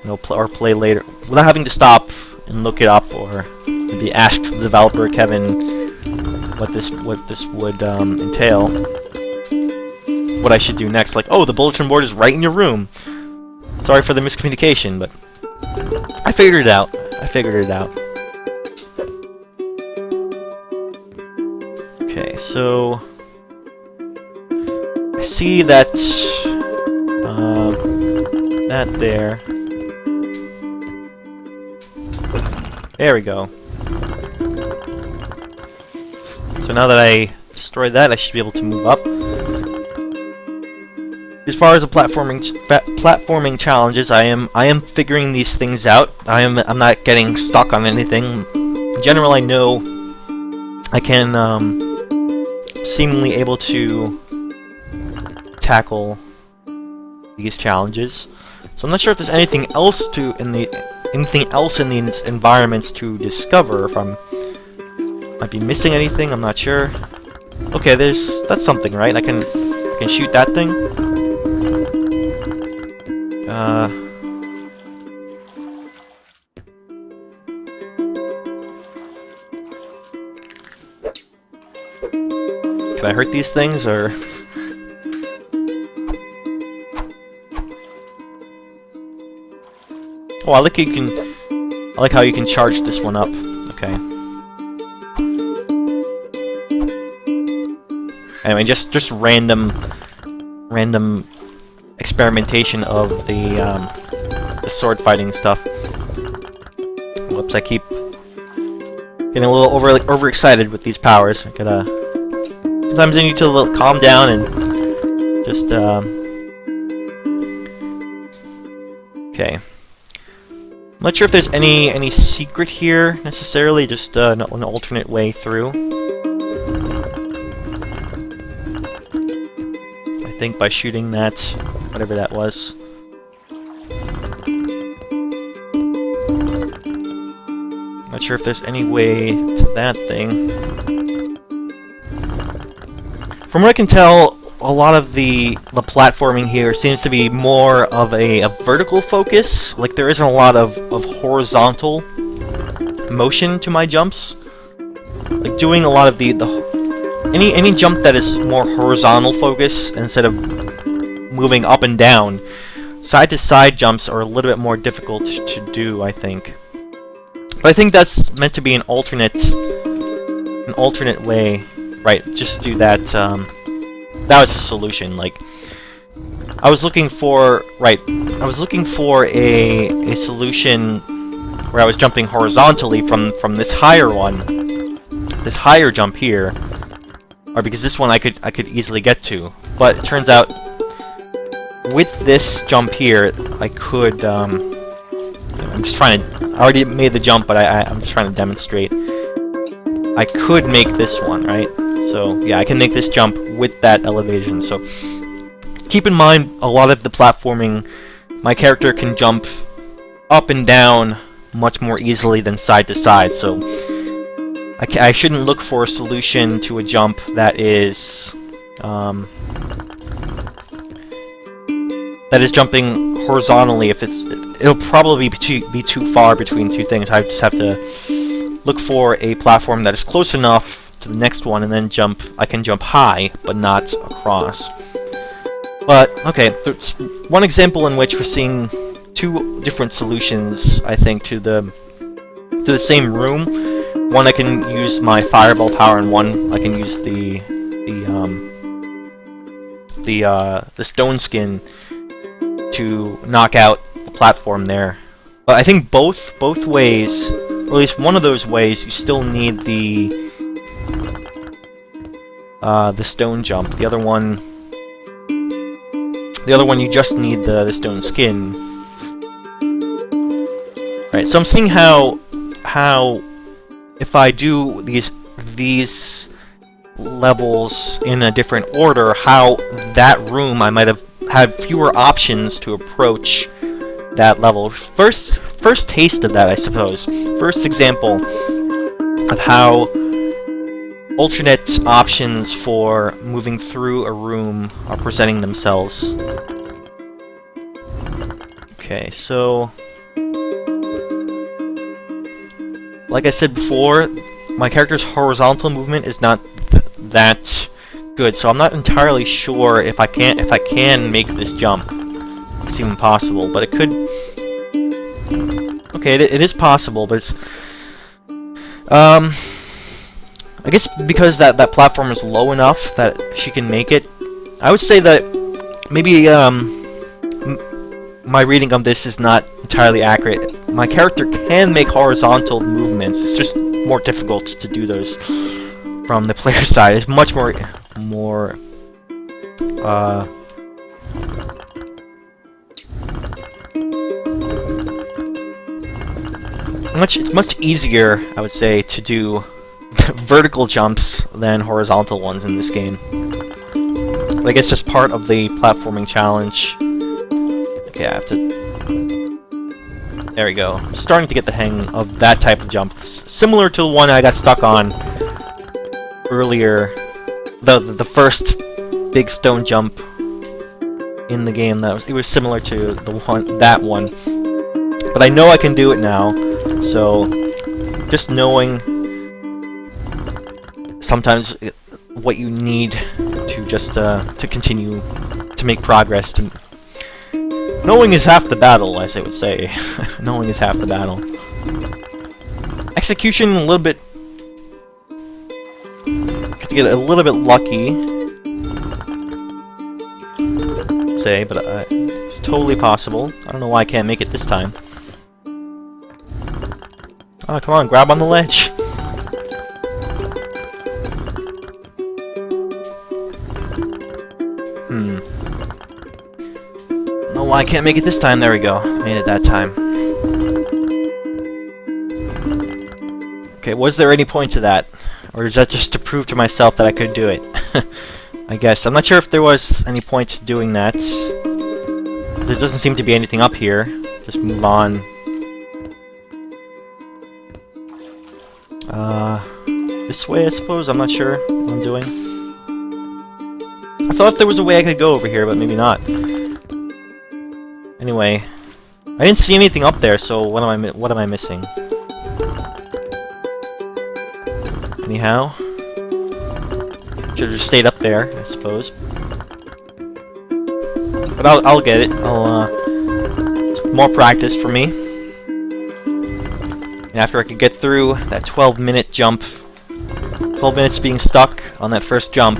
know, or play later, without having to stop and look it up, or maybe ask the developer, Kevin, what this would entail. What I should do next, like, oh, the bulletin board is right in your room. Sorry for the miscommunication, but I figured it out. I figured it out. Okay, so I see that that there. There we go. So now that I destroyed that, I should be able to move up. As far as the platforming challenges, I am figuring these things out. I'm not getting stuck on anything. In general, I know I can seemingly able to tackle these challenges. So I'm not sure if there's anything else in the environments to discover. If I might be missing anything, I'm not sure. Okay, that's something, right? I can shoot that thing. Can I hurt these things, or? Oh, I like how you can charge this one up. Okay. Anyway, just random experimentation of the sword fighting stuff. Whoops, I keep getting a little overexcited with these powers. I gotta, sometimes I need to calm down and just okay. I'm not sure if there's any secret here necessarily, just an alternate way through. I think by shooting that, whatever that was. Not sure if there's any way to that thing. From what I can tell, a lot of the platforming here seems to be more of a vertical focus. Like, there isn't a lot of horizontal motion to my jumps. Like, doing a lot of any jump that is more horizontal focus instead of moving up and down, side to side jumps are a little bit more difficult to do, I think. But I think that's meant to be an alternate way, right? Just do that. That was the solution. Like, I was looking for a solution where I was jumping horizontally from this higher one, this higher jump here, or because this one I could easily get to. But it turns out with this jump here, I could. I'm just trying to. I already made the jump, but I'm just trying to demonstrate. I could make this one, right? So yeah, I can make this jump with that elevation. So keep in mind, a lot of the platforming, my character can jump up and down much more easily than side to side. So I shouldn't look for a solution to a jump that is jumping horizontally. If it'll probably be too far between two things. I just have to look for a platform that is close enough to the next one, and then jump. I can jump high, but not across. But okay, there's one example in which we're seeing two different solutions, I think, to the same room. One I can use my fireball power, and one I can use the stone skin to knock out the platform there. But I think both ways, or at least one of those ways, you still need the stone jump. The other one you just need the stone skin. Right, so I'm seeing how if I do these levels in a different order, how that room I might have had fewer options to approach that level. First taste of that, I suppose. First example of how alternate options for moving through a room are presenting themselves. Okay, so like I said before, my character's horizontal movement is not that good, so I'm not entirely sure if I can make this jump. It's even possible, but it could. Okay, it is possible, but it's I guess because that platform is low enough that she can make it. I would say that maybe my reading of this is not entirely accurate. My character can make horizontal movements. It's just more difficult to do those from the player side. It's much more it's much easier, I would say, to do vertical jumps than horizontal ones in this game. But I guess just part of the platforming challenge. Okay, I have to. There we go. I'm starting to get the hang of that type of jump. Similar to the one I got stuck on earlier. The first big stone jump in the game. It was similar to that one. But I know I can do it now. So just knowing sometimes what you need to just to continue to make progress. Knowing is half the battle, as they would say. Knowing is half the battle. Execution, a little bit. Have to get a little bit lucky. Say, but it's totally possible. I don't know why I can't make it this time. Oh, come on, grab on the ledge. No, why I can't make it this time. There we go. Made it that time. Okay, was there any point to that? Or is that just to prove to myself that I could do it? I guess. I'm not sure if there was any point to doing that. There doesn't seem to be anything up here. Just move on. This way, I suppose? I'm not sure what I'm doing. I thought there was a way I could go over here, but maybe not. Anyway, I didn't see anything up there, so what am I missing? Anyhow, should have just stayed up there, I suppose. But I'll get it. It's more practice for me. And after I could get through that 12-minute jump, 12 minutes being stuck on that first jump.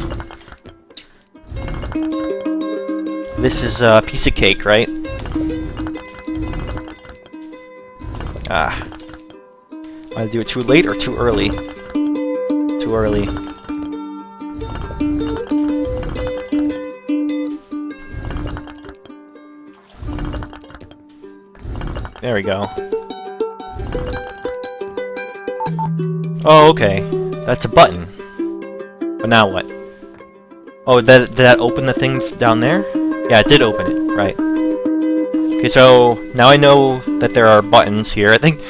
This is a piece of cake, right? I do it too late or too early? Too early. There we go. Oh, okay. That's a button. But now what? Oh, did that open the thing down there? Yeah, it did open it, right. Okay, so now I know that there are buttons here. I think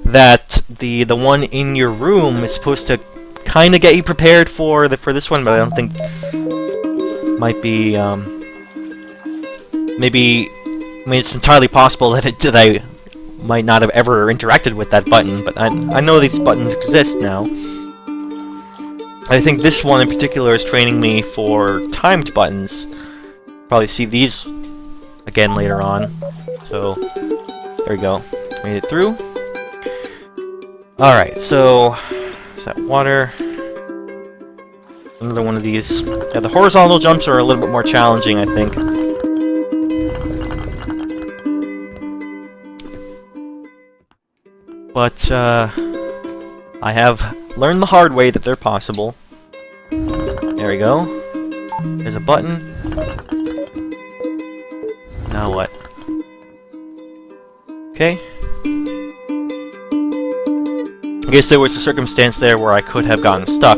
that the one in your room is supposed to kind of get you prepared for this one, but I don't think might be maybe. I mean, it's entirely possible that I might not have ever interacted with that button, but I know these buttons exist now. I think this one in particular is training me for timed buttons. Probably see these again later on. So, there we go. Made it through. Alright, so... is that water? Another one of these. Yeah, the horizontal jumps are a little bit more challenging, I think. But, I have learned the hard way that they're possible. There we go. There's a button. Now what? Okay. I guess there was a circumstance there where I could have gotten stuck.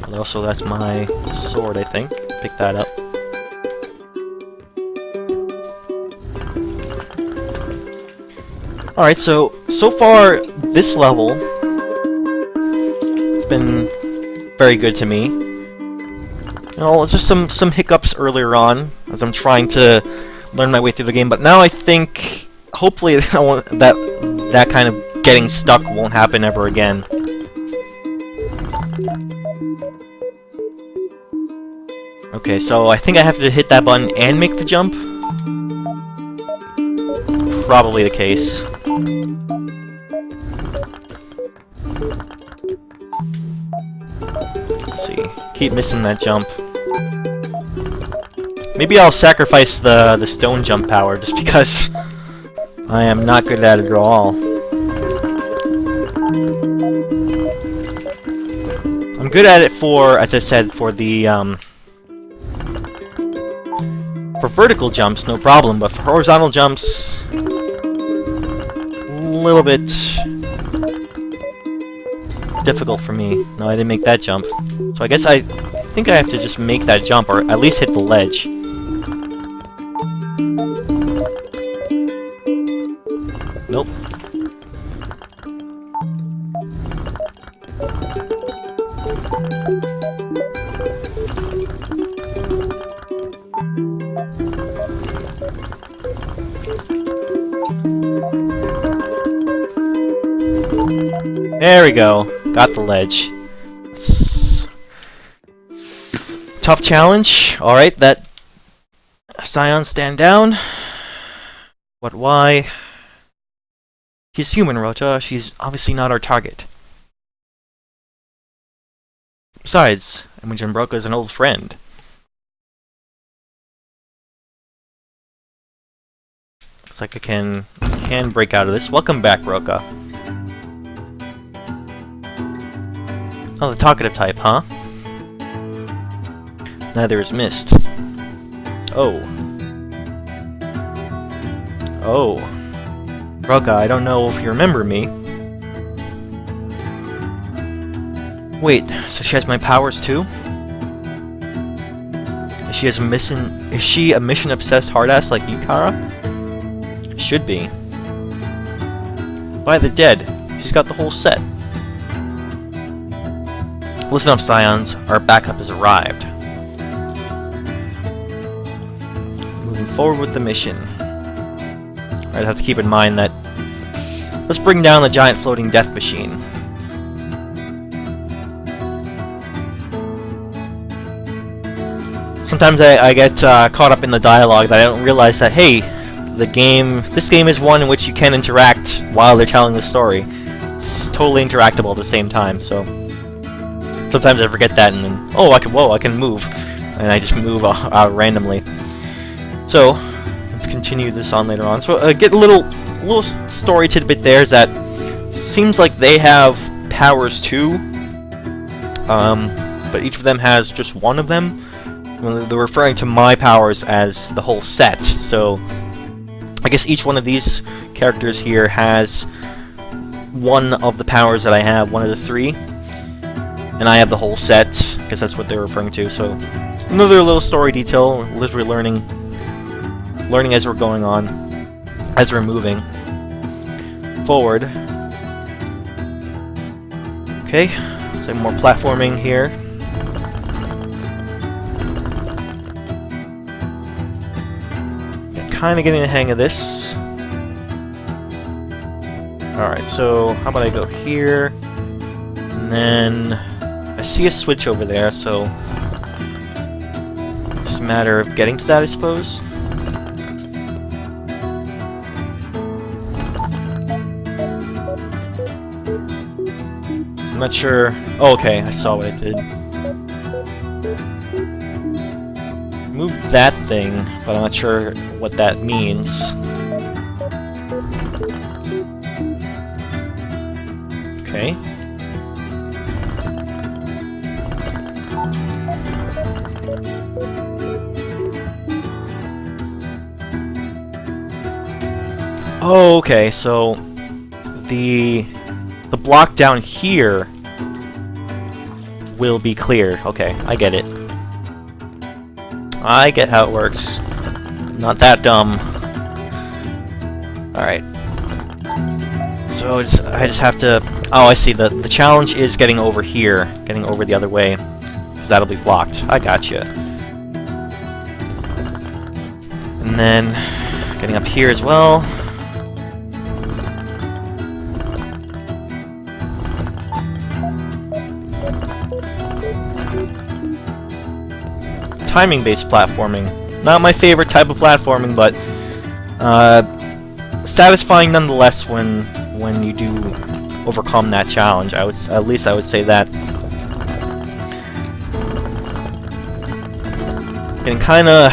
And also, that's my sword, I think. Pick that up. Alright, so far, this level has been very good to me. You know, just some hiccups earlier on, as I'm trying to learn my way through the game, but now I think, hopefully, that kind of getting stuck won't happen ever again. Okay, so I think I have to hit that button and make the jump? Probably the case. Let's see. Keep missing that jump. Maybe I'll sacrifice the stone jump power just because I am not good at it at all. I'm good at it for, as I said, for the for vertical jumps, no problem, but for horizontal jumps, a little bit difficult for me. No, I didn't make that jump. So I guess I think I have to just make that jump, or at least hit the ledge. Nope. There we go. Got the ledge. Tough challenge. Alright, that... Scion, stand down. But why? She's human, Rota. She's obviously not our target. Besides, Imogen Broca is an old friend. Looks like I can break out of this. Welcome back, Broca. Oh, the talkative type, huh? Neither is Mist. Oh. Oh. Broca, I don't know if you remember me. Wait, so she has my powers too? Is she a mission-obsessed hardass like you, Kara? Should be. By the dead, she's got the whole set. Listen up, Scions. Our backup has arrived. Moving forward with the mission. I have to keep in mind that... Let's bring down the giant floating death machine. Sometimes I get caught up in the dialogue that I don't realize that, hey, this game is one in which you can interact while they're telling the story. It's totally interactable at the same time, so... Sometimes I forget that, and then, oh, I can move. And I just move randomly. So, let's continue this on later on. So, get a little story tidbit there is that seems like they have powers too. But each of them has just one of them. They're referring to my powers as the whole set. So, I guess each one of these characters here has one of the powers that I have, one of the three. And I have the whole set, because that's what they're referring to. So, another little story detail, as we're learning as we're going on, as we're moving forward. Okay, so more platforming here. Yeah, kind of getting the hang of this. Alright, so how about I go here, and then I see a switch over there, so it's a matter of getting to that, I suppose. I'm not sure. Oh, okay, I saw what I did. Moved that thing, but I'm not sure what that means. Okay. Oh, okay, so the block down here will be cleared. Okay, I get it. I get how it works. Not that dumb. Alright. So I just have to... Oh, I see. The challenge is getting over here. Getting over the other way. Because that'll be blocked. I gotcha. And then getting up here as well. Timing-based platforming. Not my favorite type of platforming, but satisfying nonetheless when you do overcome that challenge. At least I would say that. Getting kinda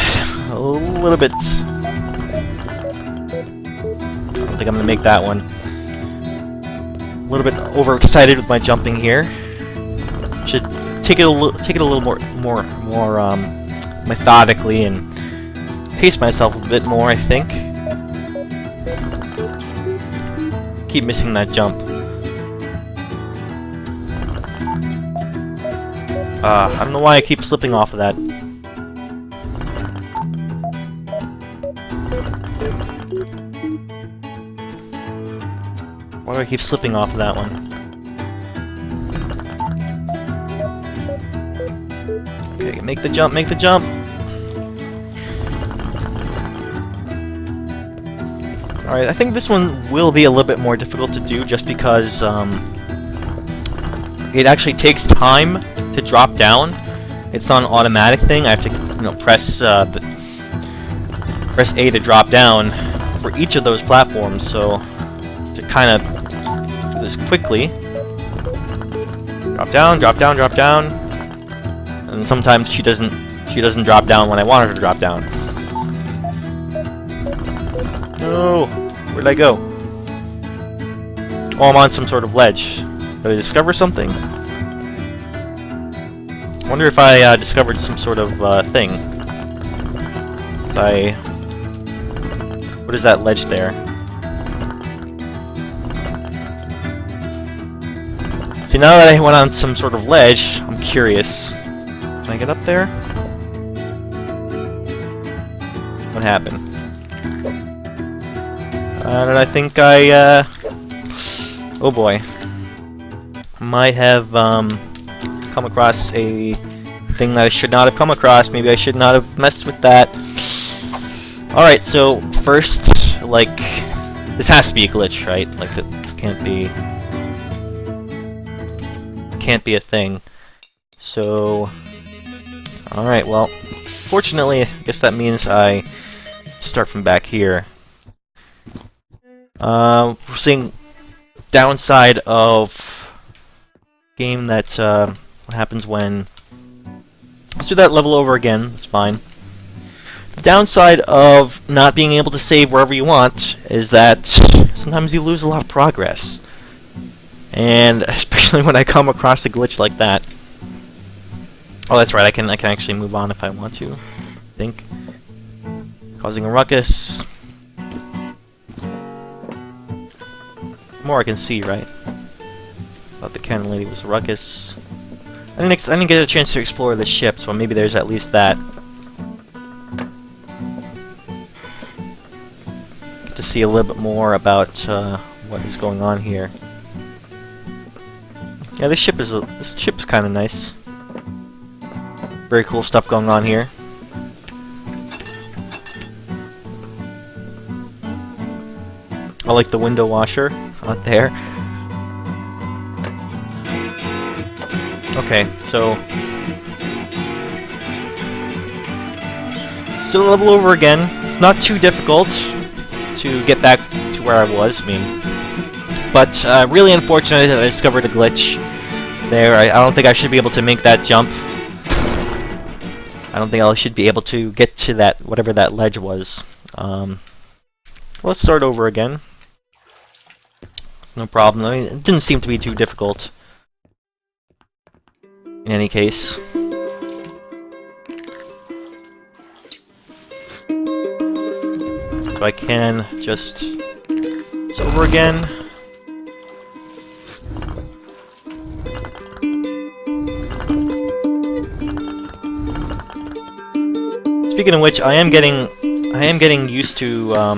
a little bit... I don't think I'm gonna make that one. A little bit overexcited with my jumping here. Should take it a little more methodically and pace myself a bit more, I think. Keep missing that jump. I don't know why I keep slipping off of that. Why do I keep slipping off of that one? Okay, make the jump, make the jump! Alright, I think this one will be a little bit more difficult to do just because it actually takes time to drop down. It's not an automatic thing. I have to, press A to drop down for each of those platforms. So to kind of do this quickly, drop down, drop down, drop down, and sometimes she doesn't drop down when I want her to drop down. No, where'd I go? Oh, I'm on some sort of ledge. Did I discover something? I wonder if I discovered some sort of thing. What is that ledge there? See, now that I went on some sort of ledge, I'm curious. Can I get up there? What happened? And I think I, oh boy. Might have, come across a thing that I should not have come across. Maybe I should not have messed with that. Alright, so first, like, this has to be a glitch, right? Like, this can't be a thing. So, alright, well, fortunately, I guess that means I start from back here. We're seeing downside of game that, what happens when... Let's do that level over again, that's fine. The downside of not being able to save wherever you want is that sometimes you lose a lot of progress. And especially when I come across a glitch like that. Oh, that's right, I can actually move on if I want to, I think. Causing a ruckus. More I can see, right? Thought the cannon lady was a ruckus. I didn't get a chance to explore the ship, so maybe there's at least that. Get to see a little bit more about what is going on here. Yeah, this ship is kind of nice. Very cool stuff going on here. I like the window washer out there. Okay, so still a level over again. It's not too difficult to get back to where I was. I mean, but really unfortunate that I discovered a glitch there. I don't think I should be able to make that jump. I don't think I should be able to get to that, whatever that ledge was. Let's start over again. No problem. I mean, it didn't seem to be too difficult. In any case. So I can just... It's over again. Speaking of which, I am getting used to, I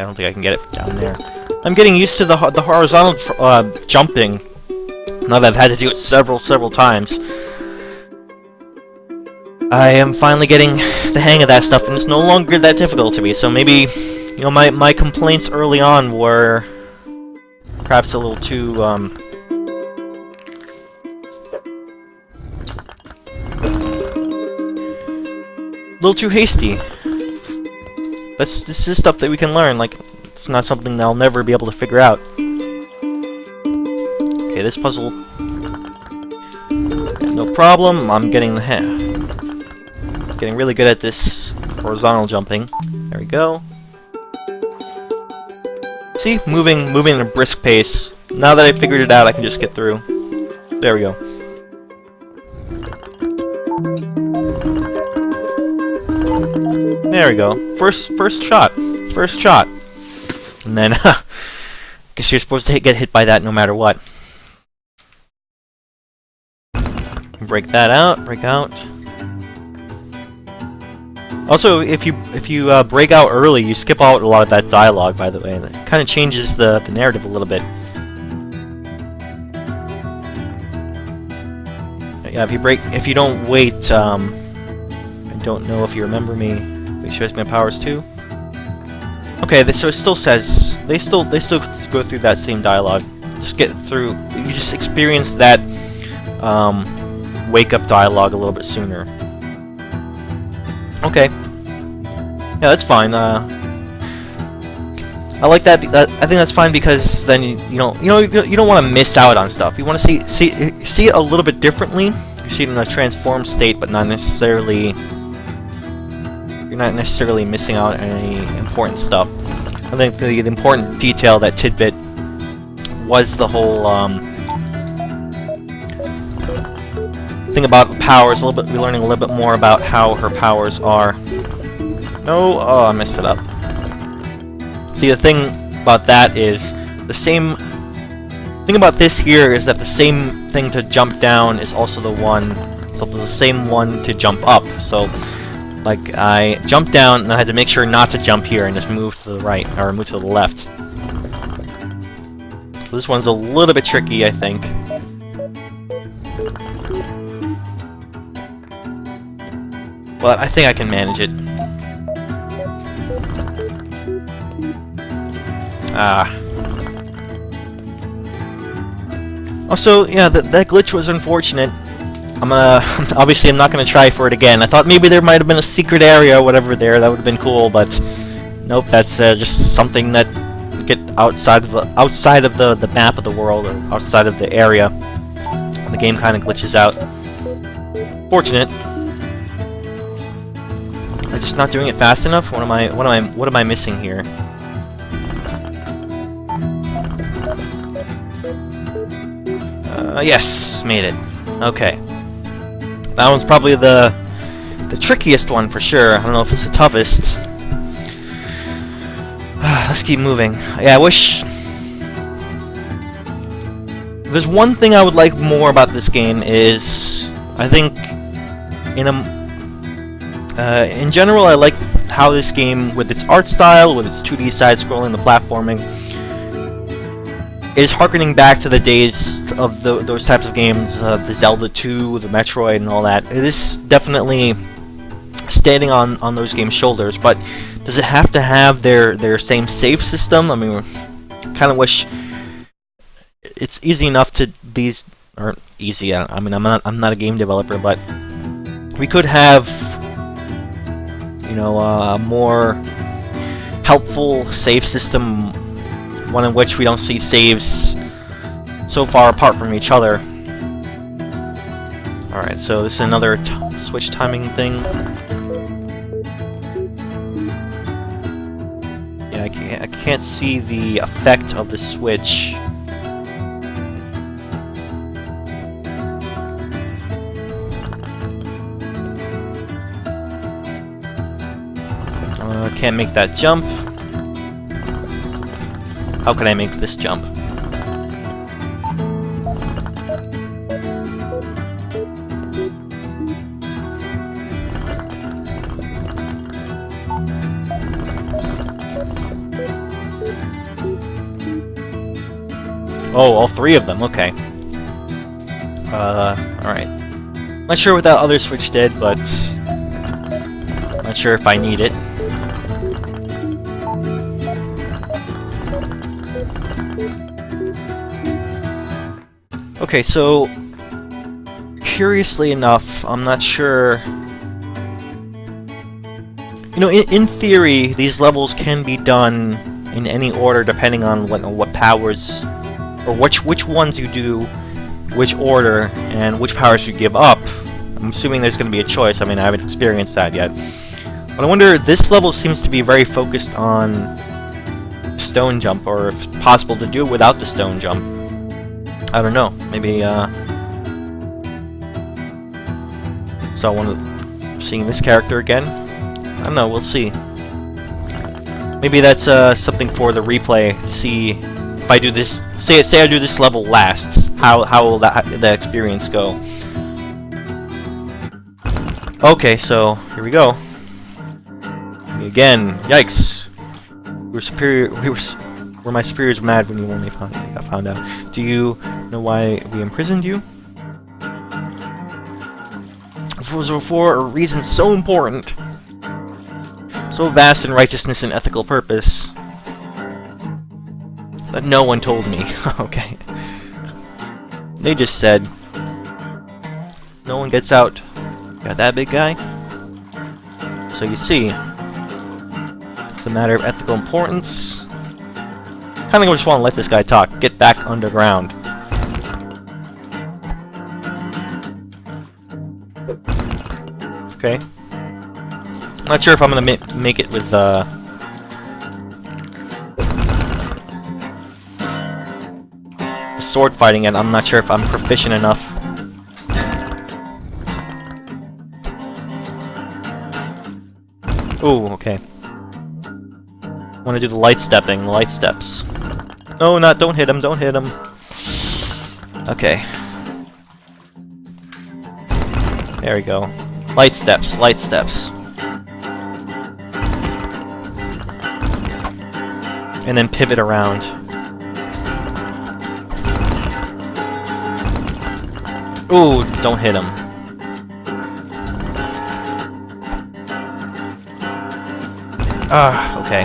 don't think I can get it down there. I'm getting used to the horizontal jumping. Now that I've had to do it several times. I am finally getting the hang of that stuff, and it's no longer that difficult to me. So maybe, you know, my complaints early on were perhaps a little too, hasty. This is stuff that we can learn. Like, it's not something that I'll never be able to figure out. Okay, this puzzle, no problem. I'm getting getting really good at this horizontal jumping. There we go. See, moving at a brisk pace. Now that I figured it out, I can just get through. There we go. There we go. First shot. First shot. And then, guess you're supposed to get hit by that no matter what. Break that out. Break out. Also, if you break out early, you skip out a lot of that dialogue. By the way, and it kind of changes the narrative a little bit. Yeah, if you don't wait, I don't know if you remember me. It shows my powers too. Okay, so it still says they still go through that same dialogue. Just get through. You just experience that wake up dialogue a little bit sooner. Okay. Yeah, that's fine. I like that. I think that's fine because then you don't want to miss out on stuff. You want to see it a little bit differently. You see it in a transformed state, but not necessarily. You're not necessarily missing out on any important stuff. I think the important detail, that tidbit, was the whole thing about powers. A little bit, we're learning a little bit more about how her powers are. No, oh, I messed it up. See, the thing about that is the same thing about this here is that the same thing to jump down is also the same one to jump up. So, like, I jumped down and I had to make sure not to jump here and just move to the right or move to the left. So this one's a little bit tricky, I think. But I think I can manage it. Also, yeah, that glitch was unfortunate. Obviously I'm not gonna try for it again. I thought maybe there might have been a secret area or whatever there, that would have been cool, but nope, that's just something that get outside of the map of the world, or outside of the area. The game kind of glitches out. Fortunate. I'm just not doing it fast enough. What am I missing here? Yes, made it. Okay. That one's probably the trickiest one for sure. I don't know if it's the toughest. Let's keep moving. Yeah, I wish... There's one thing I would like more about this game is... I think... In general, I like how this game, with its art style, with its 2D side-scrolling, the platforming, is harkening back to the days of those types of games, the Zelda 2, the Metroid, and all that. It is definitely standing on those games' shoulders, but does it have to have their same save system? I mean, kind of wish it's easy enough to these or easy. I mean, I'm not a game developer, but we could have, you know, a more helpful save system, one in which we don't see saves so far apart from each other. Alright, so this is another switch timing thing. Yeah, I can't see the effect of the switch. Can't make that jump. How can I make this jump? Oh, all three of them, okay. Alright. Not sure what that other switch did, but not sure if I need it. Okay, so curiously enough, I'm not sure. You know, in theory, these levels can be done in any order depending on what powers, or which ones you do, which order, and which powers you give up. I'm assuming there's going to be a choice. I mean, I haven't experienced that yet. But I wonder, this level seems to be very focused on stone jump, or if it's possible to do it without the stone jump. I don't know. Maybe, so I want to seeing this character again. I don't know. We'll see. Maybe that's something for the replay. See if I do this. Say I do this level last. How will the experience go? Okay, so here we go. Again, yikes! Were my superiors mad when they got found out? Do you know why we imprisoned you? If it was for a reason so important, so vast in righteousness and ethical purpose, that no one told me. Okay. They just said, no one gets out. Got that big guy? So you see, it's a matter of ethical importance. Kinda just want to let this guy talk. Get back underground. Okay. I'm not sure if I'm gonna make it with sword fighting, and I'm not sure if I'm proficient enough. Ooh, okay. Want to do the light stepping, the light steps. No, don't hit him, don't hit him. Okay. There we go. Light steps, light steps. And then pivot around. Ooh, don't hit him. Ah, okay.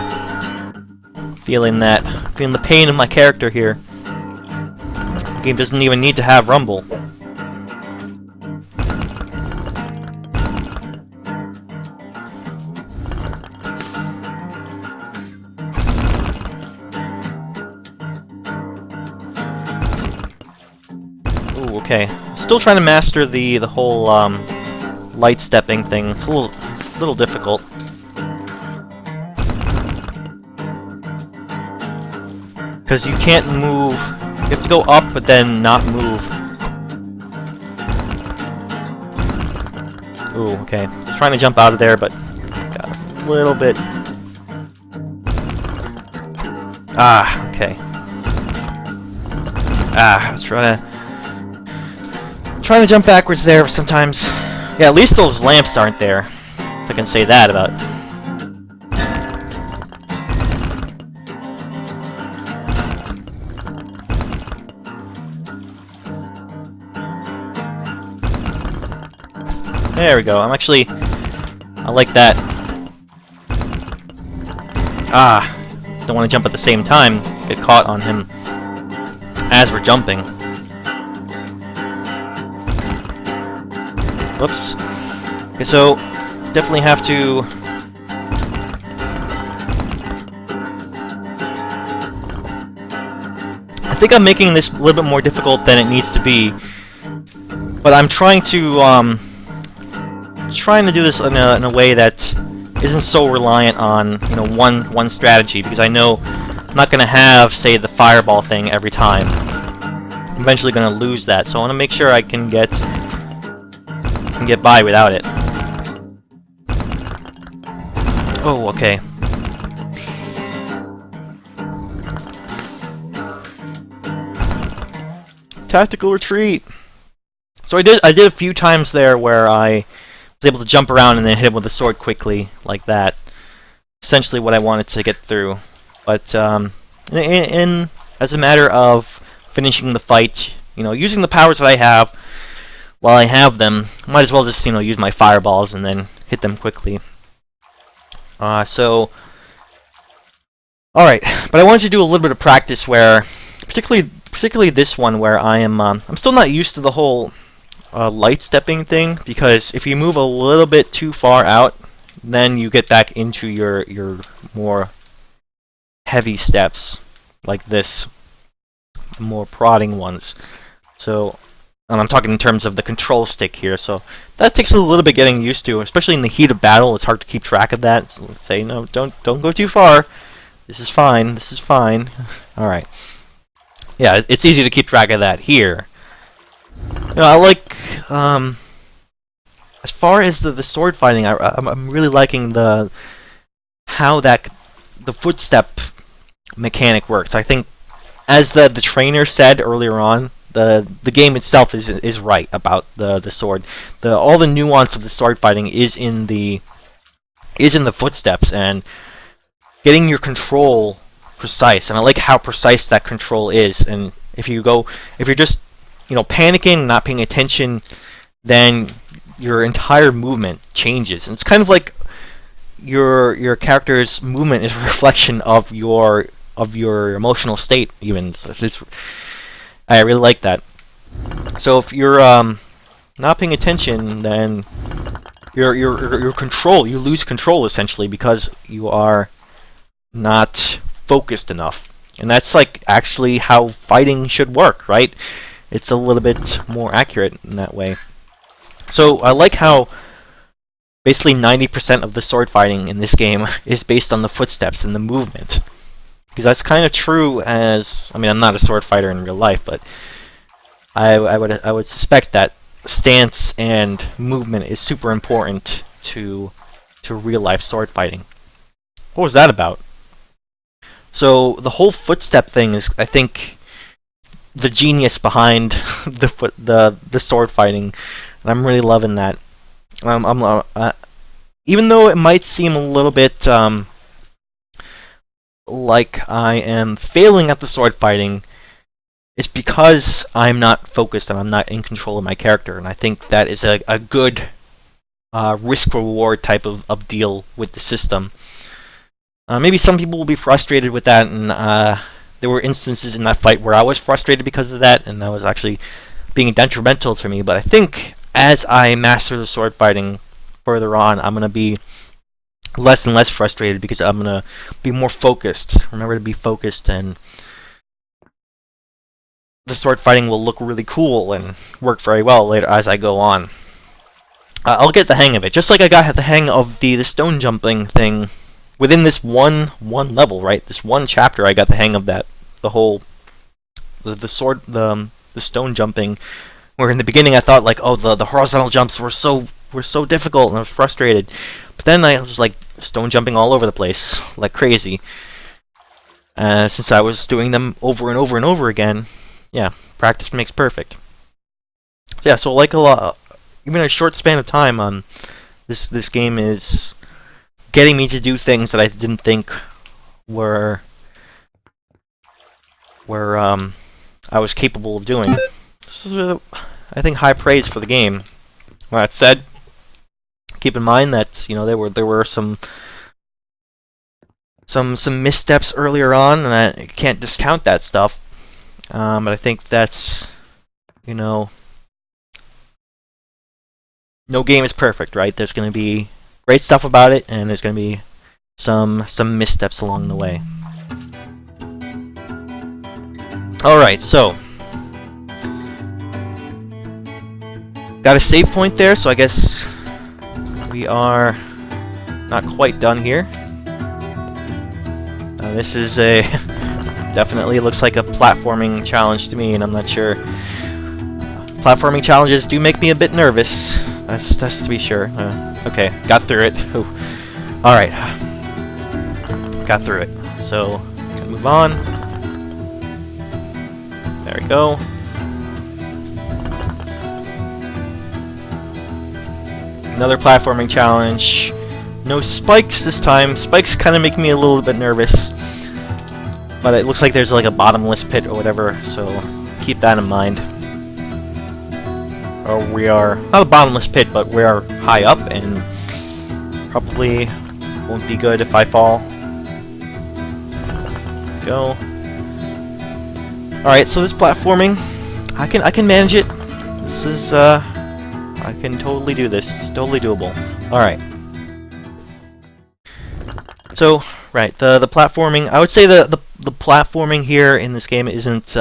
Feeling the pain of my character here. The game doesn't even need to have rumble. Ooh, okay. Still trying to master the whole light stepping thing. It's a little difficult. Because you can't move. You have to go up, but then not move. Ooh, okay. Trying to jump out of there, but got a little bit. Ah, okay. Ah, I was trying to jump backwards there sometimes. Yeah, at least those lamps aren't there. I can say that about. There we go. I like that. Ah, don't want to jump at the same time. Get caught on him. as we're jumping. Whoops. Okay, so definitely have to I think I'm making this a little bit more difficult than it needs to be, but I'm trying to do this in a way that isn't so reliant on one strategy, because I know I'm not gonna have, say, the fireball thing every time. I'm eventually gonna lose that, so I want to make sure I can get by without it. Oh, okay. Tactical retreat. So I did a few times there where I was able to jump around and then hit him with the sword quickly, like that. Essentially what I wanted to get through. But as a matter of finishing the fight, using the powers that I have while I have them, might as well just use my fireballs and then hit them quickly. So alright, but I wanted to do a little bit of practice where, particularly this one, where I'm still not used to the whole light stepping thing, because if you move a little bit too far out, then you get back into your more heavy steps, like this, the more prodding ones. So, and I'm talking in terms of the control stick here, so that takes a little bit getting used to, especially in the heat of battle. It's hard to keep track of that. So say, no, don't go too far. This is fine. This is fine. All right. Yeah, it's easy to keep track of that here. I like, as far as the sword fighting, I'm really liking how the footstep mechanic works. I think, as the trainer said earlier on, the game itself is right about the sword. All the nuance of the sword fighting is in the footsteps and getting your control precise. And I like how precise that control is. And if you're just panicking, not paying attention, then your entire movement changes. And it's kind of like your character's movement is a reflection of your emotional state, even. So I really like that. So if you're not paying attention, then your you lose control essentially, because you are not focused enough. And that's like actually how fighting should work, right? It's a little bit more accurate in that way. So I like how basically 90% of the sword fighting in this game is based on the footsteps and the movement. Because that's kind of true as, I'm not a sword fighter in real life, but I would suspect that stance and movement is super important to real life sword fighting. What was that about? So the whole footstep thing is, I think, the genius behind the sword fighting, and I'm really loving that. Even though it might seem a little bit like I am failing at the sword fighting, it's because I'm not focused and I'm not in control of my character, and I think that is a good risk-reward type of deal with the system. Maybe some people will be frustrated with that, and there were instances in that fight where I was frustrated because of that, and that was actually being detrimental to me. But I think as I master the sword fighting further on, I'm going to be less and less frustrated, because I'm going to be more focused. Remember to be focused, and the sword fighting will look really cool and work very well later as I go on. I'll get the hang of it, just like I got the hang of the stone jumping thing within this one level, right? This one chapter, I got the hang of that. The whole the stone jumping, where in the beginning I thought like, oh, the horizontal jumps were so difficult, and I was frustrated. But then I was like stone jumping all over the place like crazy. Since I was doing them over and over and over again, yeah, practice makes perfect. Yeah, so like a lot, even a short span of time, this game is getting me to do things that I didn't think were I was capable of doing. This is, I think, high praise for the game. That said, keep in mind that there were some missteps earlier on, and I can't discount that stuff. But I think that's, you know, no game is perfect, right? There's going to be great stuff about it, and there's going to be some missteps along the way. Alright, so got a save point there, so I guess we are not quite done here. This is a definitely looks like a platforming challenge to me, and I'm not sure. Platforming challenges do make me a bit nervous. That's to be sure. Okay, got through it. Alright. Got through it. So, gonna move on. There we go. Another platforming challenge. No spikes this time. Spikes kind of make me a little bit nervous. But it looks like there's like a bottomless pit or whatever, so keep that in mind. Or we are not a bottomless pit, but we are high up, and probably won't be good if I fall. There we go. Alright, so this platforming, I can manage it. This is I can totally do this. It's totally doable. Alright. So, right, the platforming, I would say the platforming here in this game isn't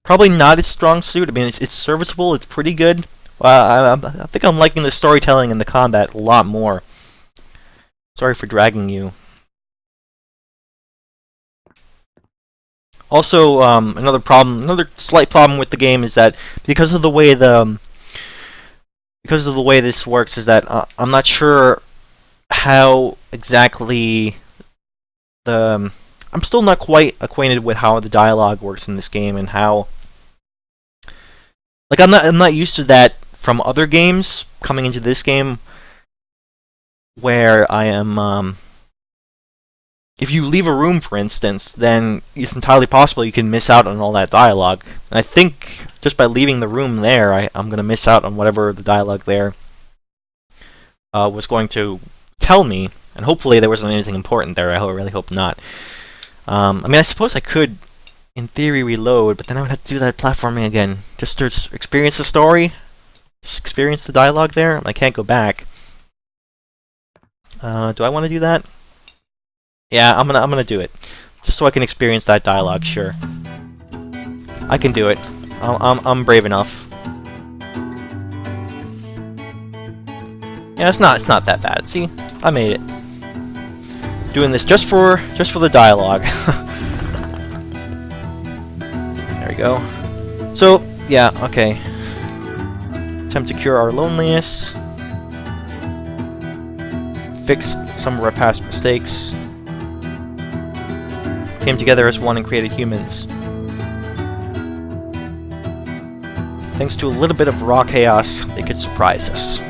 probably not its strong suit. I mean, it's serviceable, it's pretty good. I think I'm liking the storytelling and the combat a lot more. Sorry for dragging you. Also, another slight problem with the game is that because of the way this works, is that I'm not sure how exactly I'm still not quite acquainted with how the dialogue works in this game, and how, like, I'm not used to that from other games coming into this game, where I am if you leave a room, for instance, then it's entirely possible you can miss out on all that dialogue. And I think just by leaving the room there, I'm going to miss out on whatever the dialogue there was going to tell me. And hopefully there wasn't anything important there. I really hope not. I mean, I suppose I could, in theory, reload, but then I would have to do that platforming again. Just to experience the story, just experience the dialogue there. I can't go back. Do I want to do that? Yeah, I'm gonna do it, just so I can experience that dialogue. Sure, I can do it. I'm brave enough. Yeah, it's not that bad. See, I made it. Doing this just for the dialogue. There we go. So yeah, okay. Attempt to cure our loneliness. Fix some of our past mistakes. Came together as one and created humans. Thanks to a little bit of raw chaos, they could surprise us.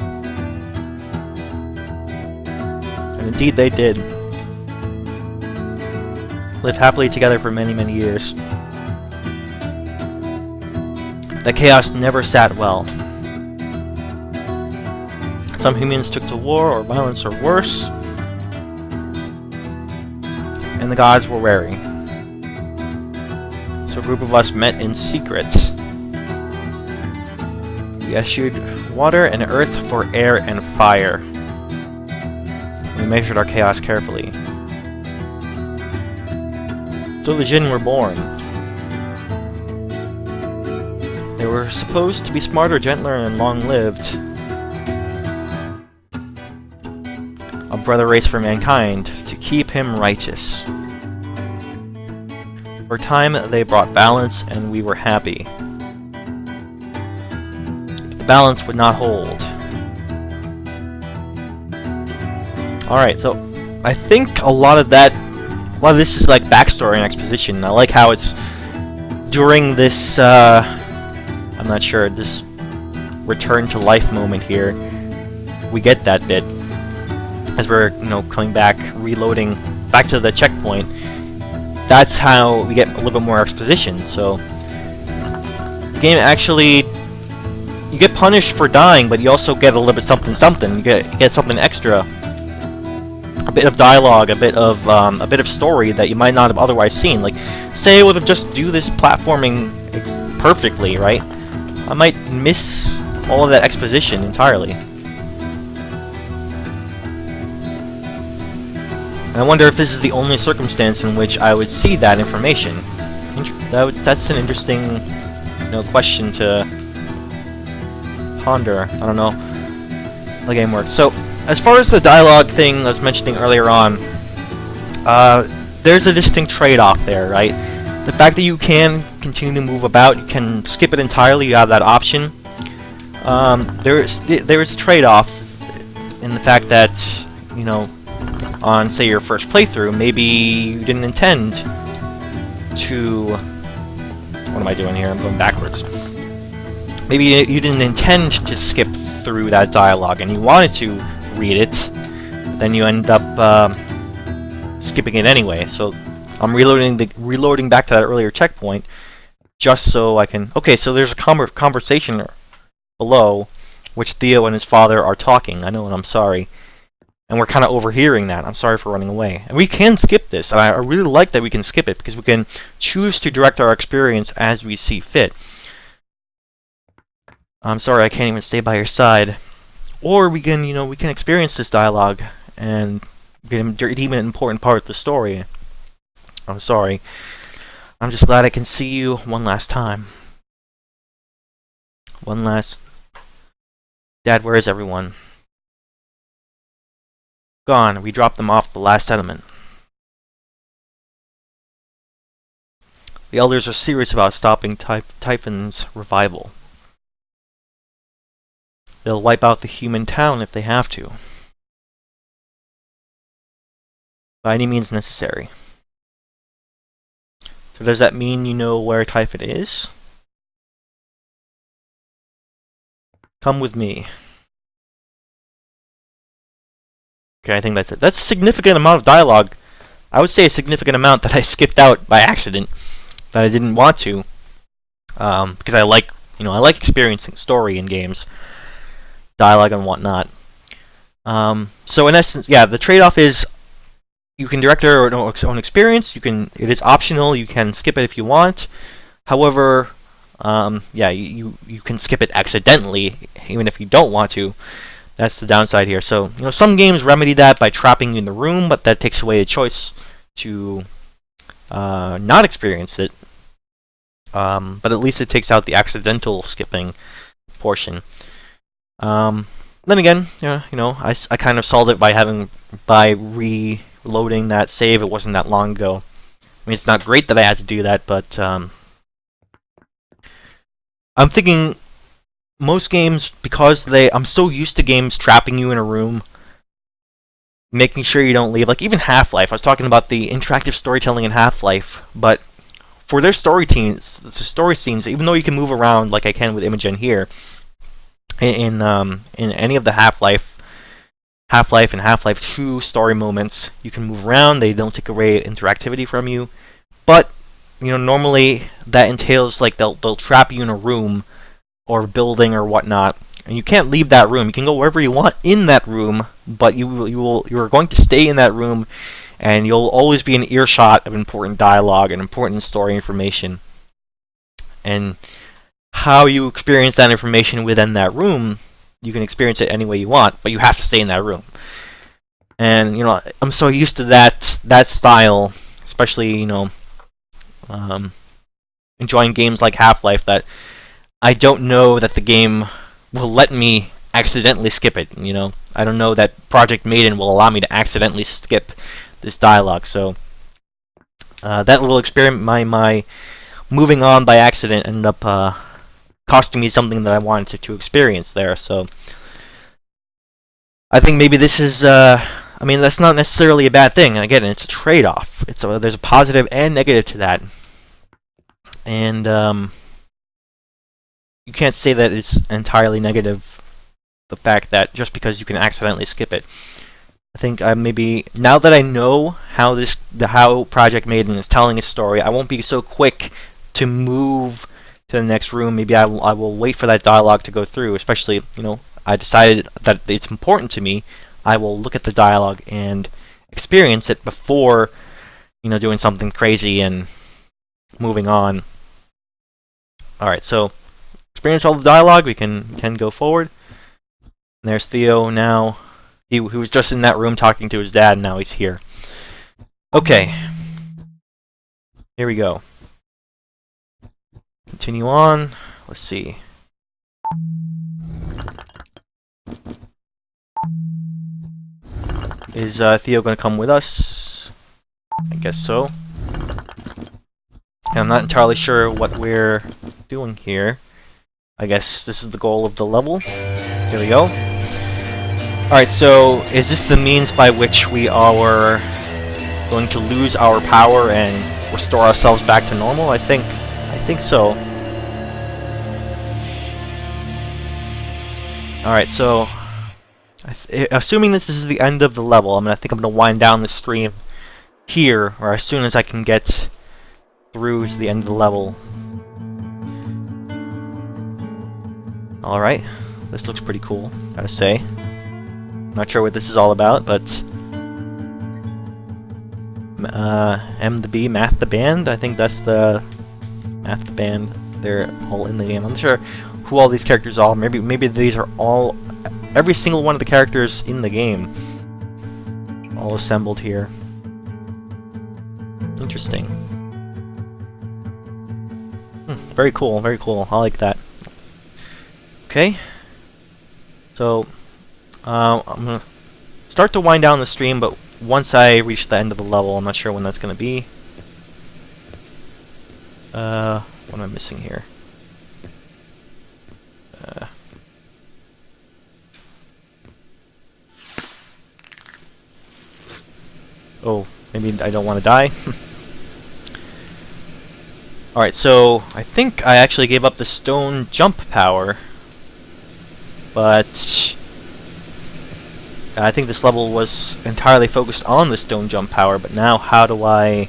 And indeed they did. Lived happily together for many, many years. The chaos never sat well. Some humans took to war or violence or worse, and the gods were wary. So a group of us met in secret. We eschewed water and earth for air and fire. We measured our chaos carefully. So the Jinn were born. They were supposed to be smarter, gentler, and long-lived. A brother race for mankind, to keep him righteous. For a time, they brought balance, and we were happy. But the balance would not hold. Alright, so I think a lot of this is like backstory and exposition. I like how it's during this, I'm not sure, this return to life moment here, we get that bit. As we're, coming back, reloading back to the checkpoint. That's how we get a little bit more exposition. So, the game actually, you get punished for dying, but you also get a little bit something. You get something extra, a bit of dialogue, a bit of story that you might not have otherwise seen. Like say I would have just do this platforming perfectly, right? I might miss all of that exposition entirely. And I wonder if this is the only circumstance in which I would see that information. That's an interesting, question to ponder. I don't know how the game works. So, as far as the dialogue thing I was mentioning earlier on, there's a distinct trade-off there, right? The fact that you can continue to move about, you can skip it entirely, you have that option. There is a trade-off in the fact that, on, say, your first playthrough, maybe you didn't intend to... What am I doing here? I'm going backwards. Maybe you didn't intend to skip through that dialogue and you wanted to read it, then you end up skipping it anyway. So I'm reloading back to that earlier checkpoint just so I can... Okay, so there's a conversation below which Theo and his father are talking. I know, and I'm sorry. And we're kind of overhearing that. I'm sorry for running away. And we can skip this, and I really like that we can skip it because we can choose to direct our experience as we see fit. I'm sorry I can't even stay by your side. Or we can, we can experience this dialogue and redeem an important part of the story. I'm sorry. I'm just glad I can see you one last time. One last... Dad, where is everyone? Gone. We dropped them off the last settlement. The elders are serious about stopping Typhon's revival. They'll wipe out the human town if they have to. By any means necessary. So does that mean you know where Typhon is? Come with me. Okay, I think that's it. That's a significant amount of dialogue. I would say a significant amount that I skipped out by accident. That I didn't want to. Because I like, I like experiencing story in games. Dialogue and whatnot. So in essence, yeah, the trade-off is you can direct your own experience. It is optional. You can skip it if you want. However, yeah, you can skip it accidentally, even if you don't want to. That's the downside here. So, some games remedy that by trapping you in the room, but that takes away a choice to not experience it. But at least it takes out the accidental skipping portion. Then again, I kind of solved it by reloading that save. It wasn't that long ago. I mean, it's not great that I had to do that, but I'm thinking most games, because I'm so used to games trapping you in a room, making sure you don't leave. Like even Half-Life, I was talking about the interactive storytelling in Half-Life, but for their story scenes, even though you can move around like I can with Imogen here, in any of the Half-Life and Half-Life 2 story moments, you can move around. They don't take away interactivity from you, but normally that entails like they'll trap you in a room or building or whatnot, and you can't leave that room. You can go wherever you want in that room, but you're going to stay in that room, and you'll always be in earshot of important dialogue and important story information. And how you experience that information within that room, you can experience it any way you want, but you have to stay in that room. And I'm so used to that style, especially enjoying games like Half-Life, that I don't know that the game will let me accidentally skip it. I don't know that Project Maiden will allow me to accidentally skip this dialogue. So that little experiment, my moving on by accident, ended up costing me something that I wanted to experience there. So I think maybe this is, that's not necessarily a bad thing. Again, it's a trade-off. There's a positive and negative to that. And you can't say that it's entirely negative, the fact that just because you can accidentally skip it. I think maybe now that I know how Project Maiden is telling its story, I won't be so quick to move to the next room. Maybe I will wait for that dialogue to go through. Especially, I decided that it's important to me. I will look at the dialogue and experience it before, doing something crazy and moving on. Alright, so experience all the dialogue, we can go forward. And there's Theo now. He was just in that room talking to his dad, and now he's here. Okay. Here we go. Continue on. Let's see. Is Theo going to come with us? I guess so. And I'm not entirely sure what we're doing here. I guess this is the goal of the level. Here we go. Alright, so is this the means by which we are going to lose our power and restore ourselves back to normal? I think so. Alright, so assuming this is the end of the level, I think I'm going to wind down the stream here, or as soon as I can get through to the end of the level. Alright, this looks pretty cool, gotta say. Not sure what this is all about, but M the B, Math the Band, I think that's the Math the Band. They're all in the game. I'm not sure who all these characters are. Maybe these are all, every single one of the characters in the game, all assembled here. Interesting. Very cool, very cool. I like that. Okay. So, I'm gonna start to wind down the stream, but once I reach the end of the level, I'm not sure when that's gonna be. What am I missing here? Oh, maybe I don't want to die. Alright, so I think I actually gave up the stone jump power, but I think this level was entirely focused on the stone jump power, but now how do I...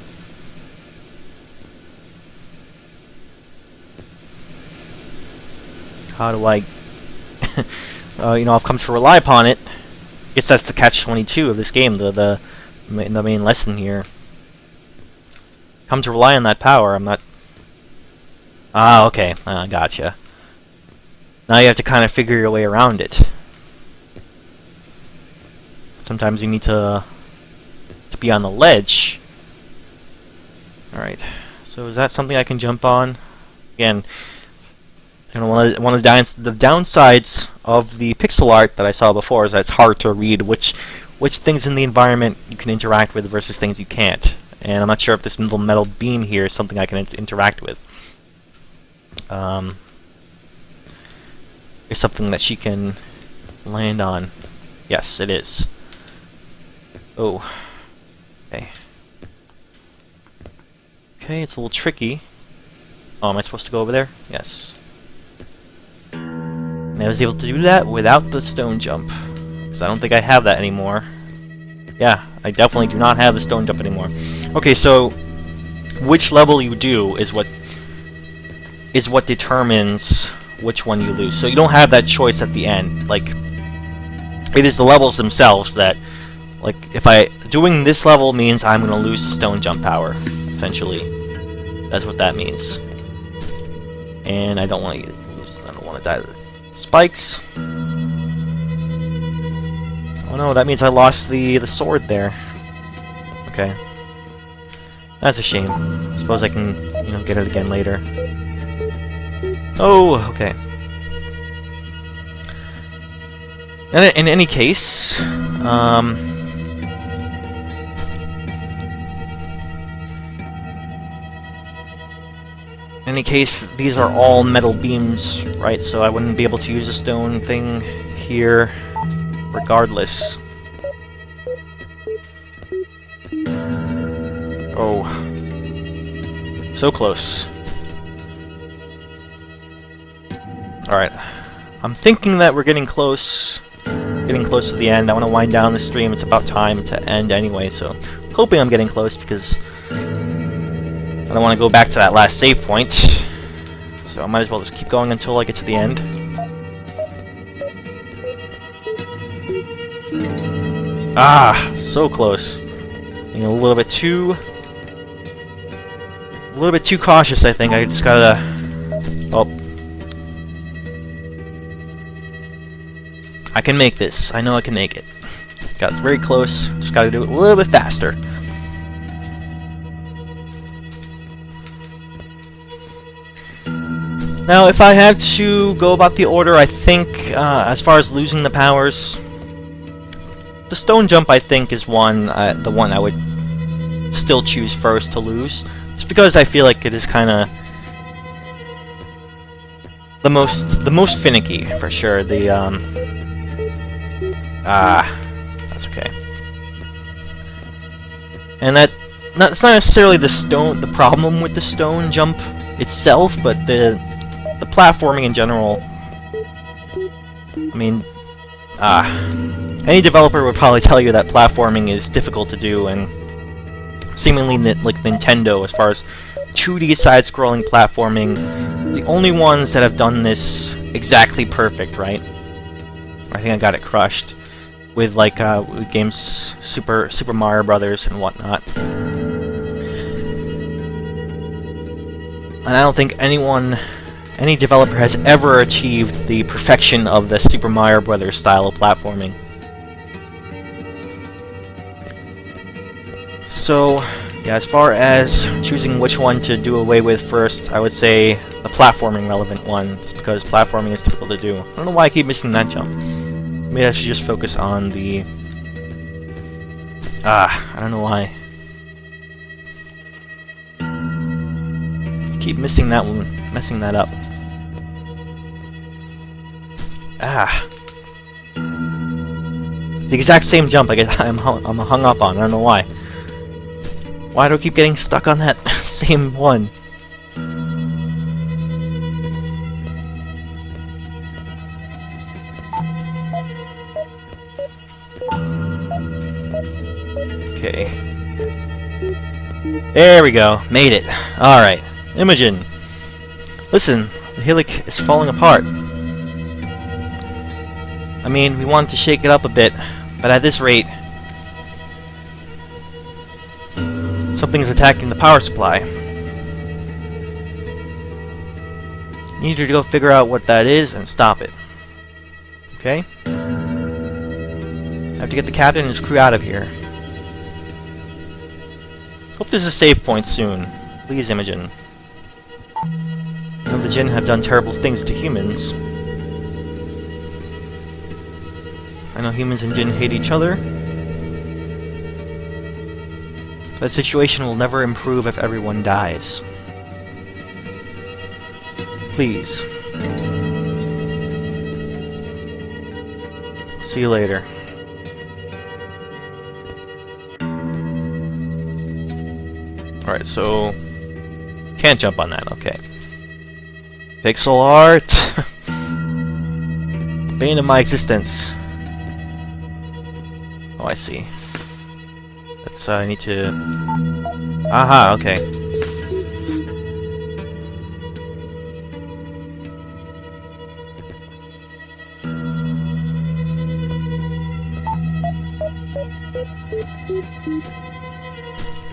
you know, I've come to rely upon it. I guess that's the catch-22 of this game, the main lesson here. Come to rely on that power, I'm not... Ah, okay, gotcha. Now you have to kind of figure your way around it. Sometimes you need to be on the ledge. Alright, so is that something I can jump on? Again, you know, one of the downsides of the pixel art that I saw before is that it's hard to read which things in the environment you can interact with versus things you can't. And I'm not sure if this little metal beam here is something I can interact with. Is something that she can land on. Yes, it is. Oh. Okay. Okay, it's a little tricky. Oh, am I supposed to go over there? Yes. And I was able to do that without the stone jump. Because I don't think I have that anymore. Yeah, I definitely do not have the stone jump anymore. Okay, so which level you do is what determines which one you lose. So you don't have that choice at the end. Like, it is the levels themselves that, like, doing this level means I'm gonna lose the stone jump power, essentially. That's what that means. And I don't want to die to the spikes. Oh no, that means I lost the sword there. Okay. That's a shame. I suppose I can, you know, get it again later. Oh, okay. And in any case, these are all metal beams, right? So I wouldn't be able to use a stone thing here, regardless. Oh. So close. Alright. I'm thinking that we're getting close. Getting close to the end. I want to wind down the stream. It's about time to end anyway, so hoping I'm getting close because I don't want to go back to that last save point. So I might as well just keep going until I get to the end. Ah, so close. Being a little bit too A little bit too cautious, I think. I just gotta... Oh. I can make this. I know I can make it. Got very close. Just gotta do it a little bit faster. Now, if I had to go about the order, I think, as far as losing the powers, the stone jump, I think, is the one I would still choose first to lose. Just because I feel like it is kind of the most finicky, for sure. That's okay. And it's not necessarily the problem with the stone jump itself, but the platforming in general. I mean, any developer would probably tell you that platforming is difficult to do, and seemingly like Nintendo, as far as 2D side-scrolling platforming, the only ones that have done this exactly perfect, right? I think I got it crushed with like with games Super Mario Brothers and whatnot. And I don't think any developer has ever achieved the perfection of the Super Mario Brothers style of platforming. So, yeah, as far as choosing which one to do away with first, I would say the platforming relevant one, just because platforming is difficult to do. I don't know why I keep missing that jump. Maybe I should just focus on the... I don't know why. Keep missing that one, messing that up. The exact same jump I guess I'm hung up on. I don't know why. Why do I keep getting stuck on that same one? Okay. There we go. Made it. Alright. Imogen. Listen, the Hillock is falling apart. I mean, we wanted to shake it up a bit, but at this rate, something's attacking the power supply. You need to go figure out what that is and stop it. Okay? I have to get the captain and his crew out of here. Hope there's a save point soon. Please, Imogen. Some of the Jinn have done terrible things to humans. I know humans and Jinn hate each other. That situation will never improve if everyone dies. Please. See you later. Alright, so... Can't jump on that, okay. Pixel art! Bane of my existence. Oh, I see. That's, I need to... Aha, okay.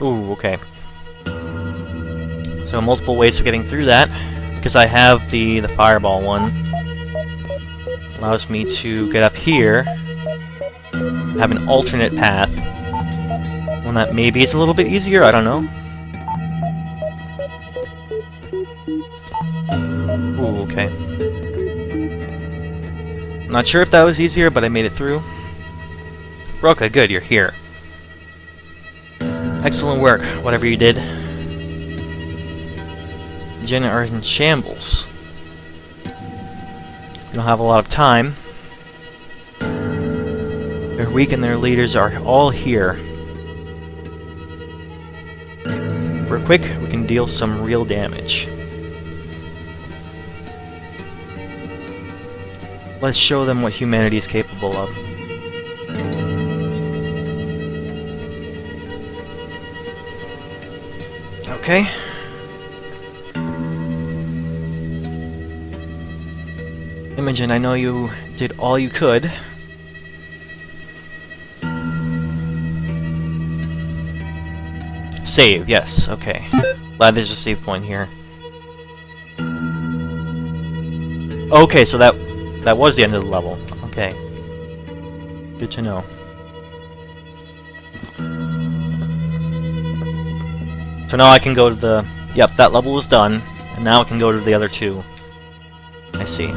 Ooh, okay. So multiple ways of getting through that, because I have the fireball one. Allows me to get up here, have an alternate path. One that maybe is a little bit easier, I don't know. Ooh, okay. Not sure if that was easier, but I made it through. Broca, good, you're here. Excellent work, whatever you did. Jinn are in shambles. We don't have a lot of time. They're weak and their leaders are all here. If we're quick, we can deal some real damage. Let's show them what humanity is capable of. Okay. Imogen, I know you did all you could. Save, yes, okay. there's a save point here. Okay, so that was the end of the level. Okay. Good to know. So now I can go to the... Yep, that level is done. And now I can go to the other two. I see.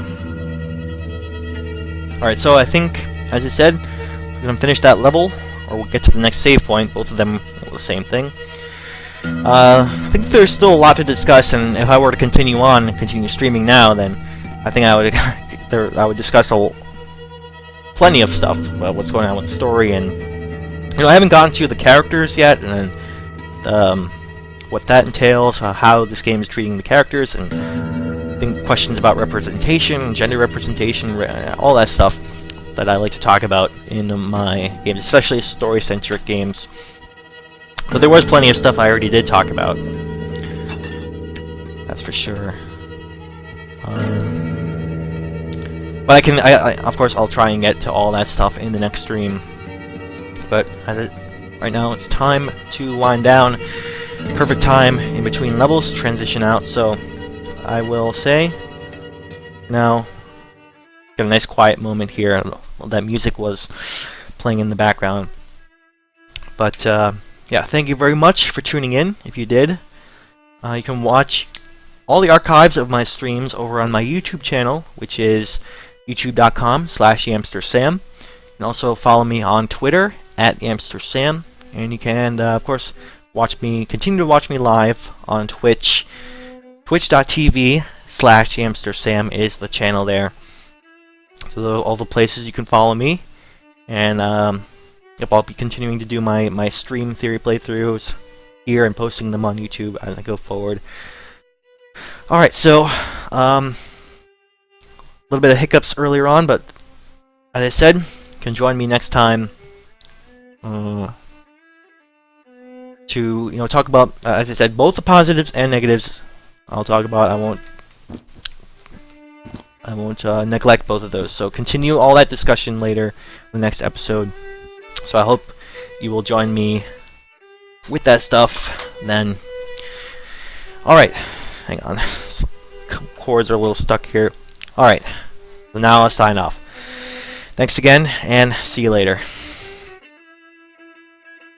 Alright, so I think, as I said, we're going to finish that level, or we'll get to the next save point. Both of them are the same thing. I think there's still a lot to discuss, and if I were to continue on and continue streaming now, then I think I would I would discuss plenty of stuff about what's going on with the story, and I haven't gotten to the characters yet, and what that entails, how this game is treating the characters, and I think questions about representation, gender representation, all that stuff that I like to talk about in my games, especially story-centric games. But there was plenty of stuff I already did talk about. That's for sure. But of course, I'll try and get to all that stuff in the next stream. But right now, it's time to wind down. Perfect time in between levels, transition out. So I will say, now, get a nice quiet moment here. That music was playing in the background. But yeah, thank you very much for tuning in. If you did, you can watch all the archives of my streams over on my YouTube channel, which is youtube.com/YamsterSam. You can also follow me on Twitter @YamsterSam, and you can, of course, continue to watch me live on Twitch. Twitch.tv/YamsterSam is the channel there. So all the places you can follow me, and yep, I'll be continuing to do my stream theory playthroughs here and posting them on YouTube as I go forward. Alright, so a little bit of hiccups earlier on, but as I said, you can join me next time to talk about, as I said, both the positives and negatives. I'll talk about. I won't neglect both of those. So continue all that discussion later in the next episode. So I hope you will join me with that stuff then. Alright, hang on. Cords are a little stuck here. Alright, so now I'll sign off. Thanks again, and see you later.